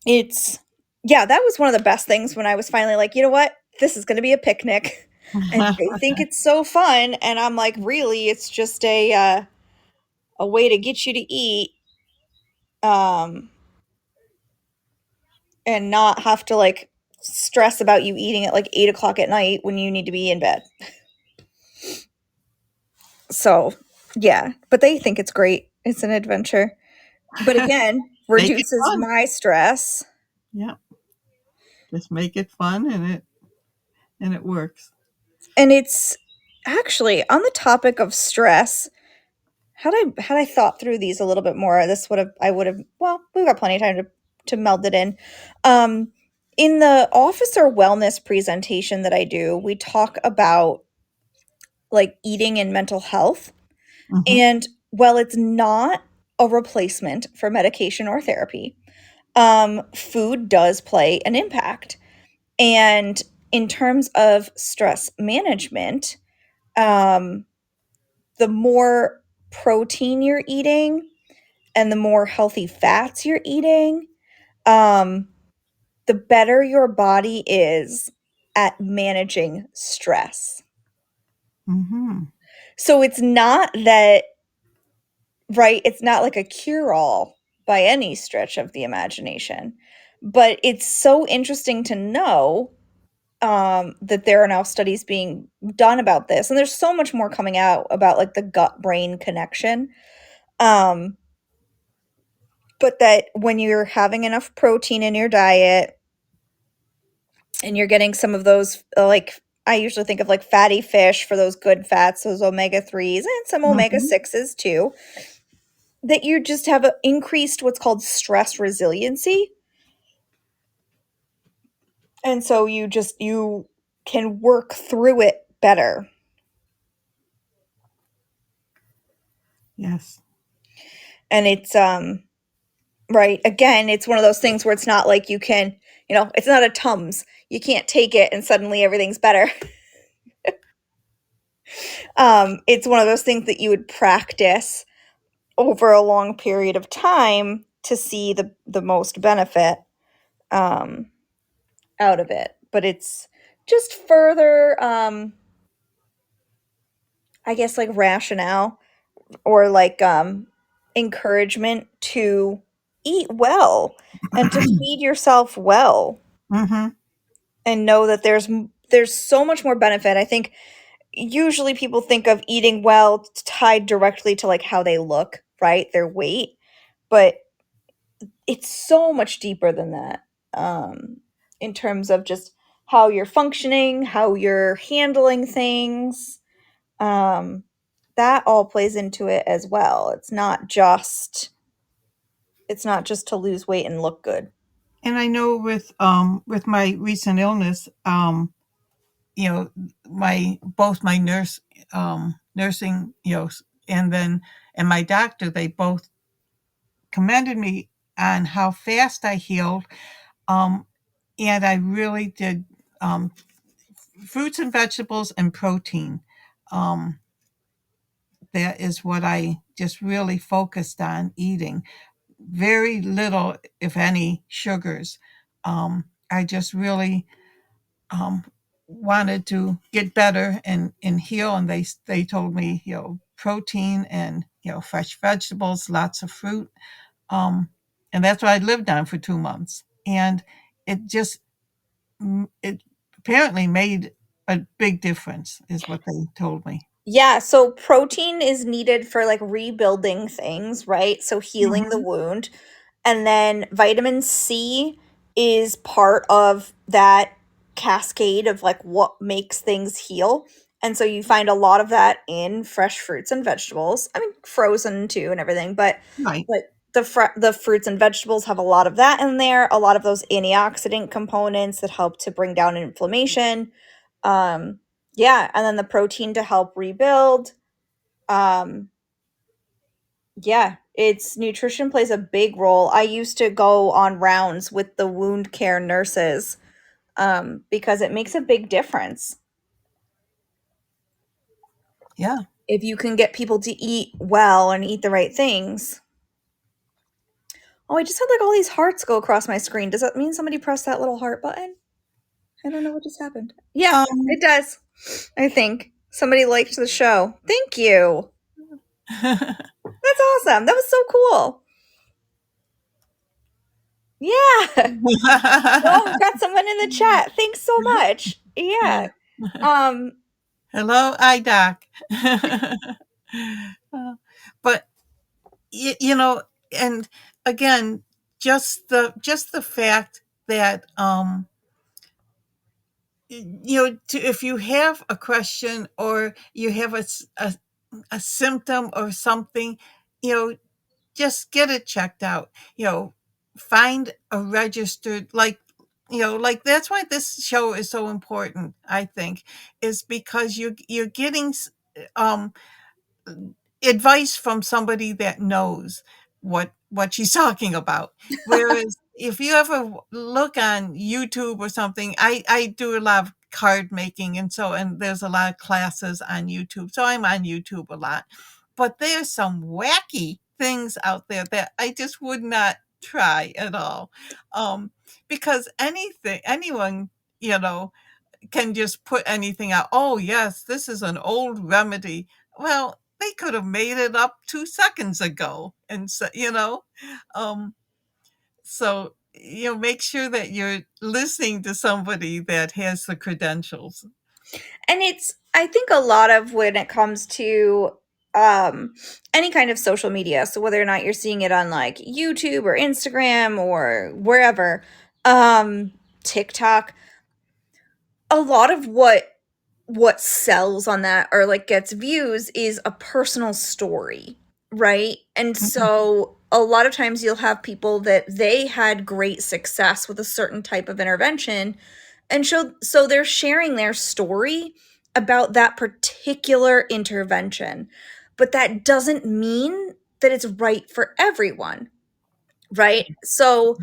it's, yeah, that was one of the best things when I was finally like, you know what? This is going to be a picnic. And they think it's so fun. And I'm like, really, it's just a way to get you to eat, um, and not have to like stress about you eating at like 8 o'clock at night when you need to be in bed. So, yeah, but they think it's great. It's an adventure. But again, Make it reduces fun. my stress. Yeah, just make it fun, and it works. And it's actually on the topic of stress. Had I thought through these a little bit more, this would have I would have well, we've got plenty of time to meld it in. Um in the officer wellness presentation that I do, we talk about like eating and mental health. Hmm. And while it's not a replacement for medication or therapy, food does play an impact. And in terms of stress management, um, the more protein you're eating and the more healthy fats you're eating, um, the better your body is at managing stress. Hmm. So it's not that, right? It's not like a cure all by any stretch of the imagination, but it's so interesting to know that there are now studies being done about this, and there's so much more coming out about like the gut brain connection. Um, but that when you're having enough protein in your diet and you're getting some of those, like I usually think of like fatty fish for those good fats, those omega 3s, and some omega Hmm. 6s too, that you just have a increased what's called stress resiliency. And so you can work through it better. Yes. And it's right, again, it's one of those things where it's not like you can, it's not a Tums. You can't take it and suddenly everything's better. It's one of those things that you would practice over a long period of time to see the most benefit um, out of it. But it's just further, I guess, like rationale or like encouragement to eat well and to feed yourself well Hmm. and know that there's so much more benefit. I think usually people think of eating well tied directly to like how they look, right? Their weight, but it's so much deeper than that. In terms of just how you're functioning, how you're handling things. Um that all plays into it as well. It's not just to lose weight and look good. And I know with my recent illness, you know, my both my nursing, and then and my doctor, they both commended me on how fast I healed. Um, and I really did um, fruits and vegetables and protein. Um, that is what I just really focused on eating. Very little, if any, sugars. I just really um, wanted to get better and heal, and they told me, protein and fresh vegetables, lots of fruit, um, and that's what I lived on for 2 months, and it just it apparently made a big difference, is what they told me. Yeah, so protein is needed for like rebuilding things, right? So healing the Hmm. wound. And then vitamin C is part of that cascade of like what makes things heal. And so you find a lot of that in fresh fruits and vegetables. I mean, frozen too and everything, but Right. but the fruits and vegetables have a lot of that in there, a lot of those antioxidant components that help to bring down inflammation. Um yeah, and then the protein to help rebuild. Um yeah, it's nutrition plays a big role. I used to go on rounds with the wound care nurses because it makes a big difference Yeah. if you can get people to eat well and eat the right things. Oh, I just had like all these hearts go across my screen. Does that mean somebody pressed that little heart button? I don't know what just happened. Yeah, Um, it does. I think somebody liked the show. Thank you. That's awesome. That was so cool. Yeah. Oh, we've got someone in the chat. Thanks so much. Yeah. yeah. Um, Hello, iDoc. But and again, just the fact that if you have a question or you have a symptom or something, you know, just get it checked out. Find a registered, like that's why this show is so important. I think is because you're getting um advice from somebody that knows what she's talking about. Whereas if you ever look on YouTube or something, I do a lot of card making, and there's a lot of classes on YouTube. So I'm on YouTube a lot. But there's some wacky things out there that I just would not try at all. Because anyone, you know, can just put anything out. Oh, yes, this is an old remedy. Well, they could have made it up 2 seconds ago. And so, um, make sure that you're listening to somebody that has the credentials. And I think a lot of when it comes to any kind of social media, so whether or not you're seeing it on like YouTube or Instagram or wherever, TikTok, a lot of what sells on that or like gets views is a personal story, right? And Mhm, so a lot of times you'll have people that they had great success with a certain type of intervention, and so they're sharing their story about that particular intervention. But that doesn't mean that it's right for everyone, right? So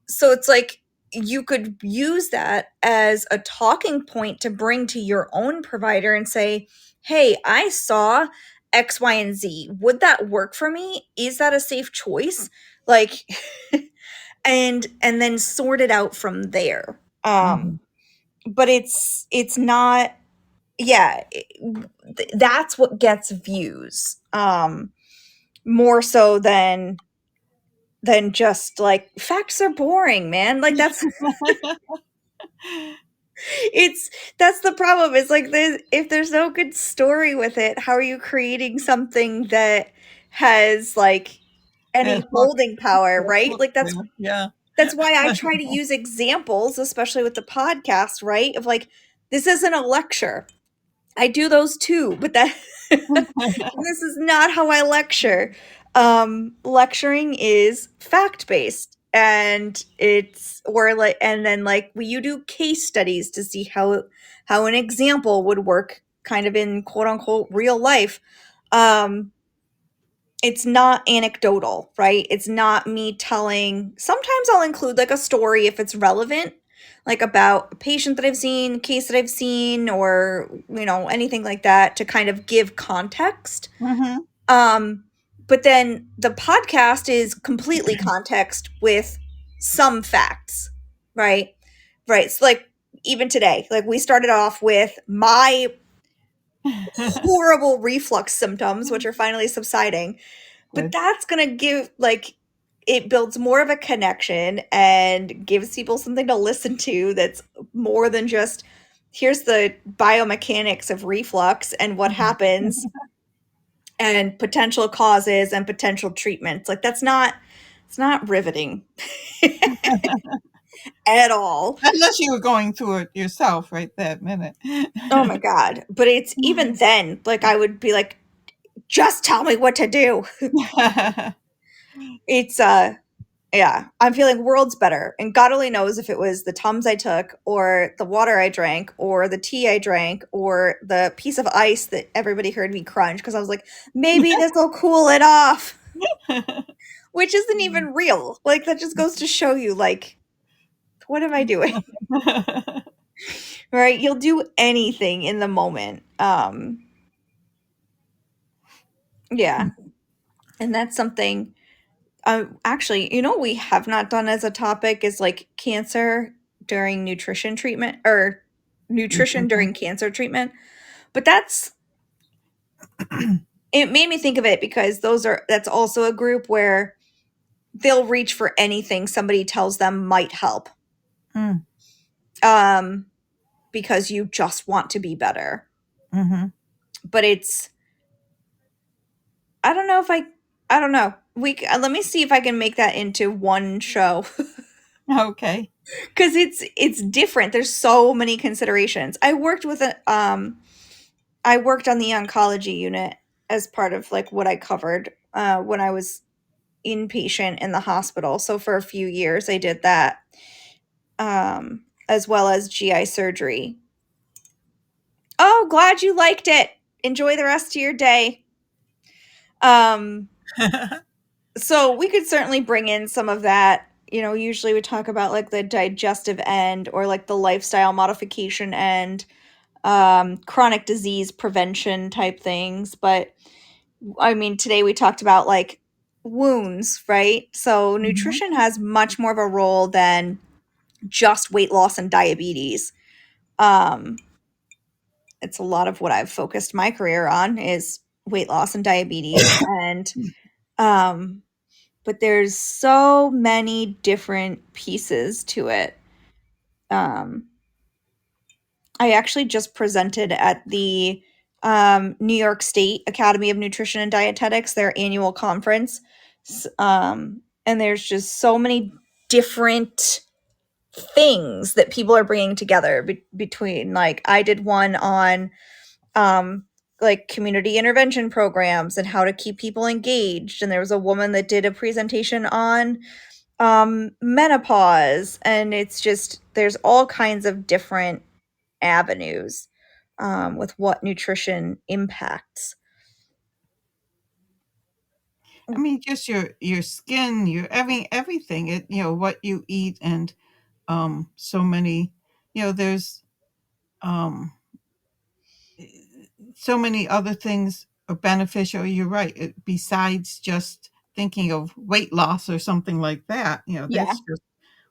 it's like you could use that as a talking point to bring to your own provider and say, "Hey, I saw X, Y, and Z. Would that work for me? Is that a safe choice?" Like and then sort it out from there. mhm. But it's not, yeah, that's what gets views. More so than just like facts are boring, man. Like that's it's that's the problem. It's like if there's no good story with it, how are you creating something that has like any And hook, holding power, that right? hook Like there. Yeah. that's why I try to use examples, especially with the podcast, right? Of like, this isn't a lecture. I do those too, but that this is not how I lecture. Lecturing is fact based, and it's or like, and then like you do case studies to see how an example would work, kind of in quote unquote real life. Um, it's not anecdotal, right? It's not me telling. Sometimes I'll include like a story if it's relevant, like about a patient that I've seen, case that I've seen, or anything like that to kind of give context. Mhm. Um, but then the podcast is completely context with some facts, right? Right. So like even today, like we started off with my horrible reflux symptoms, which are finally subsiding, but Good. that's going to give like it builds more of a connection and gives people something to listen to that's more than just here's the biomechanics of reflux and what happens and potential causes and potential treatments. Like that's not it's not riveting at all. Unless you were going through it yourself right that minute. Oh my god. But it's even then like I would be like just tell me what to do. It's yeah, I'm feeling worlds better. And God only knows if it was the Tums I took, or the water I drank, or the tea I drank, or the piece of ice that everybody heard me crunch because I was like, maybe this will cool it off, which isn't even real. Like, that just goes to show you, like, what am I doing? Right? You'll do anything in the moment. Yeah. And that's something, actually, we have not done as a topic is like cancer during nutrition treatment or nutrition Nutrition. during cancer treatment. But it made me think of it because that's also a group where they'll reach for anything somebody tells them might help. Mm, Um, because you just want to be better. mhm. But I don't know if I don't know. Let me see if I can make that into one show. Okay. Cuz it's different. There's so many considerations. I worked on the oncology unit as part of like what I covered when I was inpatient in the hospital. So for a few years I did that. As well as GI surgery. Oh, glad you liked it. Enjoy the rest of your day. Um, so we could certainly bring in some of that. You know, usually we talk about like the digestive end or like the lifestyle modification end, chronic disease prevention type things. But I mean, today we talked about like wounds, right? So Mhm. nutrition has much more of a role than just weight loss and diabetes. Um, it's a lot of what I've focused my career on is weight loss and diabetes and um but there's so many different pieces to it. um I actually just presented at the New York State Academy of Nutrition and Dietetics, their annual conference. And there's just so many different things that people are bringing together between like I did one on um, like community intervention programs and how to keep people engaged. And there was a woman that did a presentation on menopause. And it's just, there's all kinds of different avenues with what nutrition impacts. I mean, just your skin, your everything. It what you eat and so many there's um so many other things are beneficial. You're right. Besides just thinking of weight loss or something like that, Yeah. that's just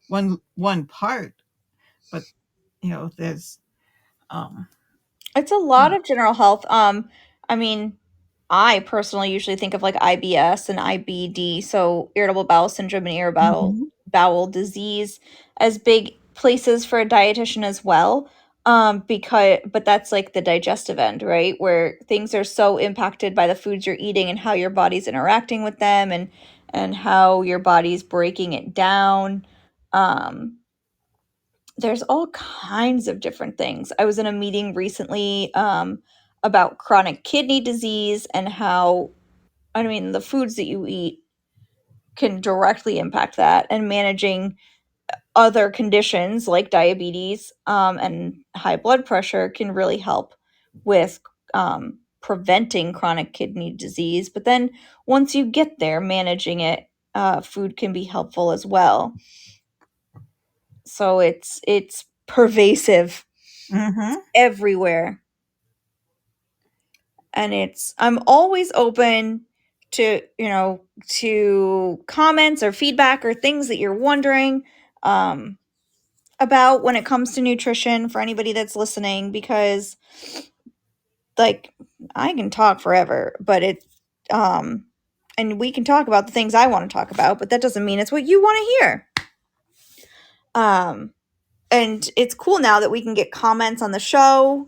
one part. But there's um It's a lot of general health. I mean, I personally usually think of like IBS and IBD, so irritable bowel syndrome and irritable Mhm. bowel disease as big places for a dietitian as well. Because but that's like the digestive end, right? Where things are so impacted by the foods you're eating and how your body's interacting with them and how your body's breaking it down. Um, there's all kinds of different things. I was in a meeting recently about chronic kidney disease and how, I mean, the foods that you eat can directly impact that, and managing other conditions like diabetes and high blood pressure can really help with preventing chronic kidney disease. But then once you get there, managing it, food can be helpful as well. So it's pervasive Mhm. everywhere. And I'm always open to, to comments or feedback or things that you're wondering um, about when it comes to nutrition for anybody that's listening, because like I can talk forever, but um, and we can talk about the things I want to talk about, but that doesn't mean it's what you want to hear. Um, and it's cool now that we can get comments on the show,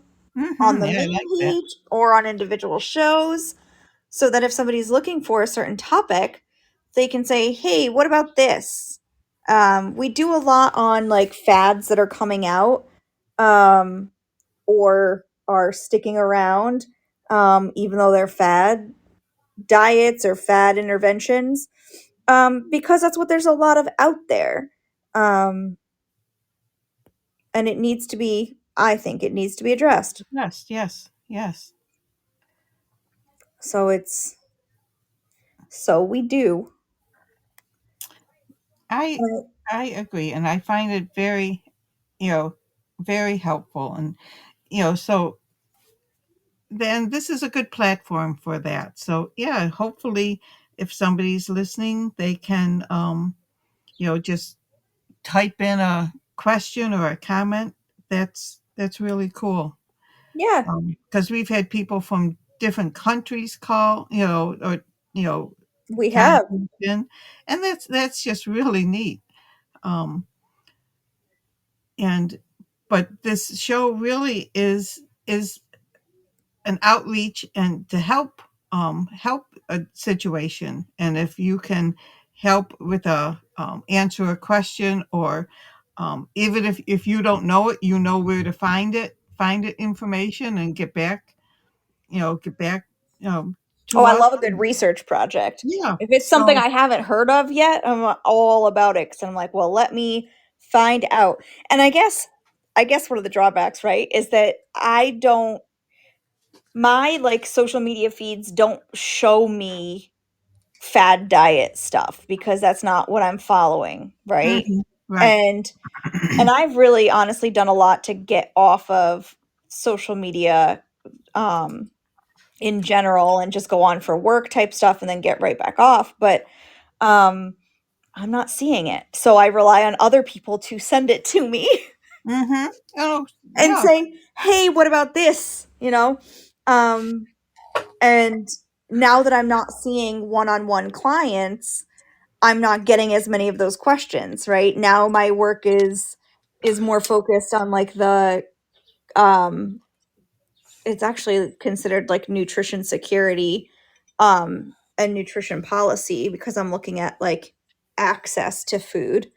on Mhm. the Yeah, I main like that. page, or on individual shows, so that if somebody's looking for a certain topic, they can say, hey, what about this? We do a lot on like fads that are coming out um, or are sticking around, even though they're fad diets or fad interventions, because that's what there's a lot of out there. Um, and it needs to be, I think it needs to be addressed. Yes, yes, yes. So so we do. I I agree, and I find it very, you know, very helpful, and so then this is a good platform for that. So yeah, hopefully, if somebody's listening, they can, just type in a question or a comment. That's really cool. Yeah, Because we've had people from different countries call, or you know, we have. contact in, and that's just really neat. Um, and but this show really is an outreach and to help help a situation, and if you can help with a answer a question, or even if you don't know it, you know where to find it information, and get back Oh, to I us. love a good research project. Yeah. If it's something So. I haven't heard of yet, I'm all about it because I'm like, well, let me find out. And I guess one of the drawbacks, right, is that I don't my like social media feeds don't show me fad diet stuff because that's not what I'm following, right? Mhm, right. And I've really honestly done a lot to get off of social media um in general and just go on for work type stuff and then get right back off, but um I'm not seeing it. So I rely on other people to send it to me Mhm. Oh, and yeah. say, "Hey, what about this?" You know? Um and now that I'm not seeing one-on-one clients, I'm not getting as many of those questions, right? Now my work is more focused on like the um it's actually considered like nutrition security and nutrition policy because I'm looking at like access to food.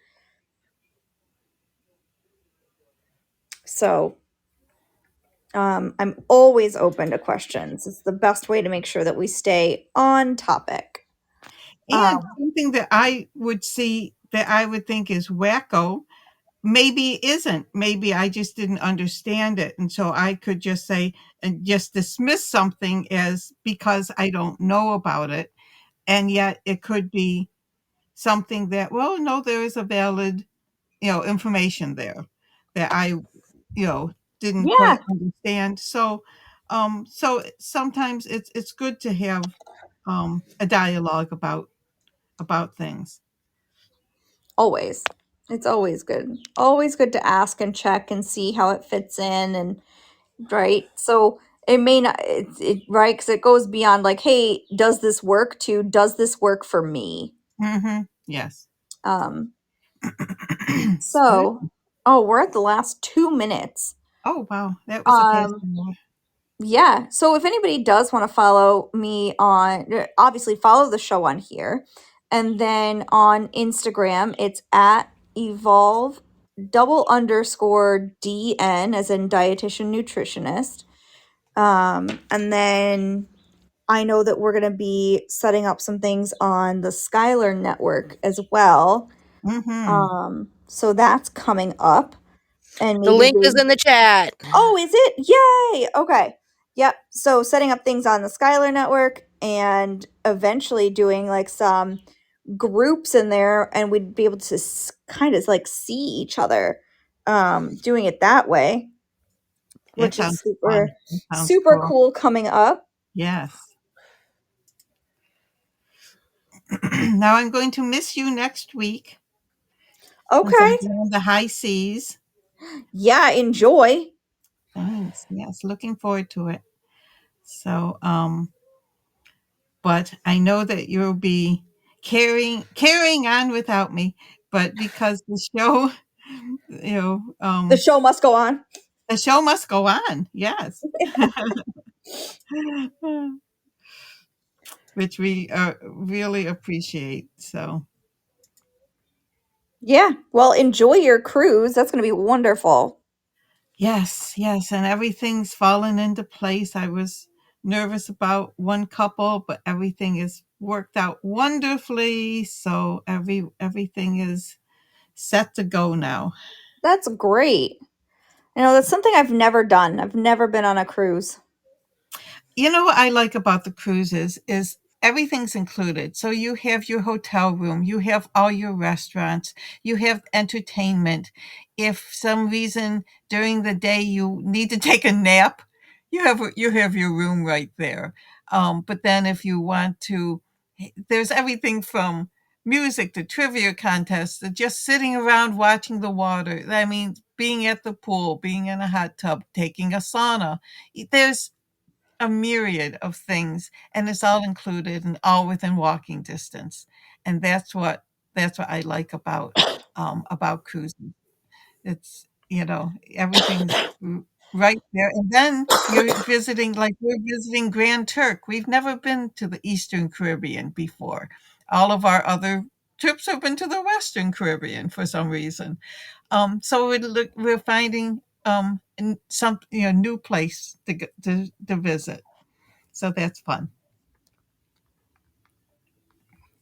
So I'm always open to questions. It's the best way to make sure that we stay on topic. And Um, something that I would see that I would think is wacko, maybe isn't. Maybe I just didn't understand it. And so I could just say and just dismiss something as because I don't know about it. And yet it could be something that, well, no, there is a valid, information there that I, didn't yeah, quite understand. So sometimes it's good to have a dialogue about things. always. It's always good. Always good to ask and check and see how it fits in and right. So it may not right because it goes beyond like, hey, does this work? To does this work for me? Yes. Um, Excuse so me. oh, we're at the last 2 minutes. Oh, wow, that was a fast Um, one. yeah. So if anybody does want to follow me on, obviously follow the show on here, and then on Instagram, it's at evolve double underscore DN as in dietitian nutritionist. And then I know that we're going to be setting up some things on the Skylar network as well. Mhm. So that's coming up. And The maybe link is in the chat. oh, is it? Yay! Okay. Yep. So setting up things on the Skylar network and eventually doing like some groups in there and we'd be able to kind of like see each other doing it that way, That which is sounds fun. super That sounds super cool. cool coming up. Yes. Now I'm going to miss you next week since I'm Okay. doing the high seas. Yeah, enjoy. Thanks. Yes, looking forward to it. So, but I know that you'll be carrying on without me, but because the show, you know, The show must go on. the show must go on. Yes. Which we really appreciate. So, Yeah. Well, enjoy your cruise. That's going to be wonderful. yes, yes, and everything's fallen into place. I was nervous about one couple, but everything is worked out wonderfully. So everything is set to go now. That's great. That's something I've never done. I've never been on a cruise. You know what I like about the cruises is everything's included. So you have your hotel room, you have all your restaurants, you have entertainment. If some reason during the day you need to take a nap, you have your room right there. But then if you want to, there's everything from music to trivia contests to just sitting around watching the water. I mean, being at the pool, being in a hot tub, taking a sauna. There's a myriad of things, and it's all included and all within walking distance. And that's what I like about cruising. It's, everything's right there, and then you're visiting, like, we're visiting Grand Turk. We've never been to the Eastern Caribbean before. All of our other trips have been to the Western Caribbean for some reason. So we're finding, some, new place to visit. So that's fun.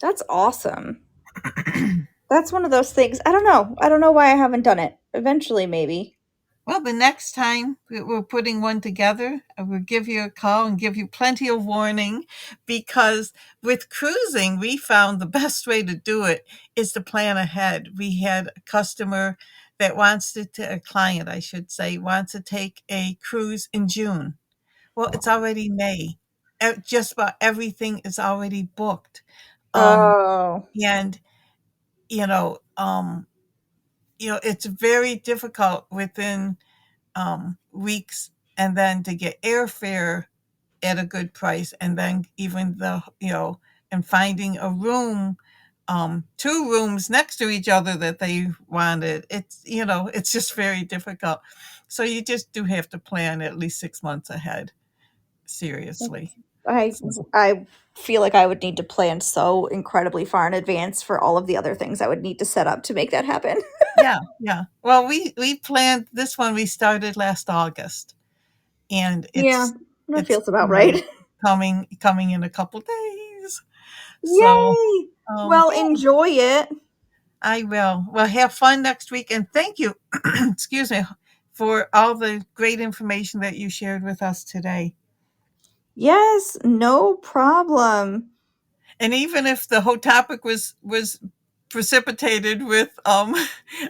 That's awesome. That's one of those things. I don't know. I don't know why I haven't done it. Eventually, maybe. Well, the next time we're putting one together, I will give you a call and give you plenty of warning, because with cruising, we found the best way to do it is to plan ahead. We had a customer that a client, I should say, wants to take a cruise in June. Well, it's already May. Just about everything is already booked. Um, Oh. and, you know, um, it's very difficult within weeks, and then to get airfare at a good price, and then even and finding a room, two rooms next to each other that they wanted. It's just very difficult. So you just do have to plan at least 6 months ahead. Seriously. I So, I feel like I would need to plan so incredibly far in advance for all of the other things I would need to set up to make that happen. yeah, yeah. Well, we planned this one. We started last August, and Yeah, that it's feels about right. coming in a couple days. So, Yay! Well, yeah, enjoy it. I will. Well, have fun next week, and thank you, excuse me, for all the great information that you shared with us today. Yes, no problem. And even if the whole topic was precipitated with an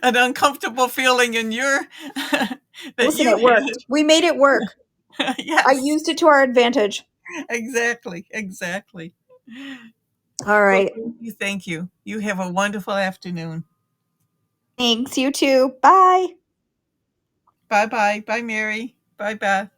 uncomfortable feeling in your that Listen, you it worked. We made it work. had, I yes, used it to our advantage. exactly, exactly. All Well, right. thank you, thank you. You have a wonderful afternoon. Thanks. You too. Bye. Bye bye. Bye, Mary. Bye, Beth.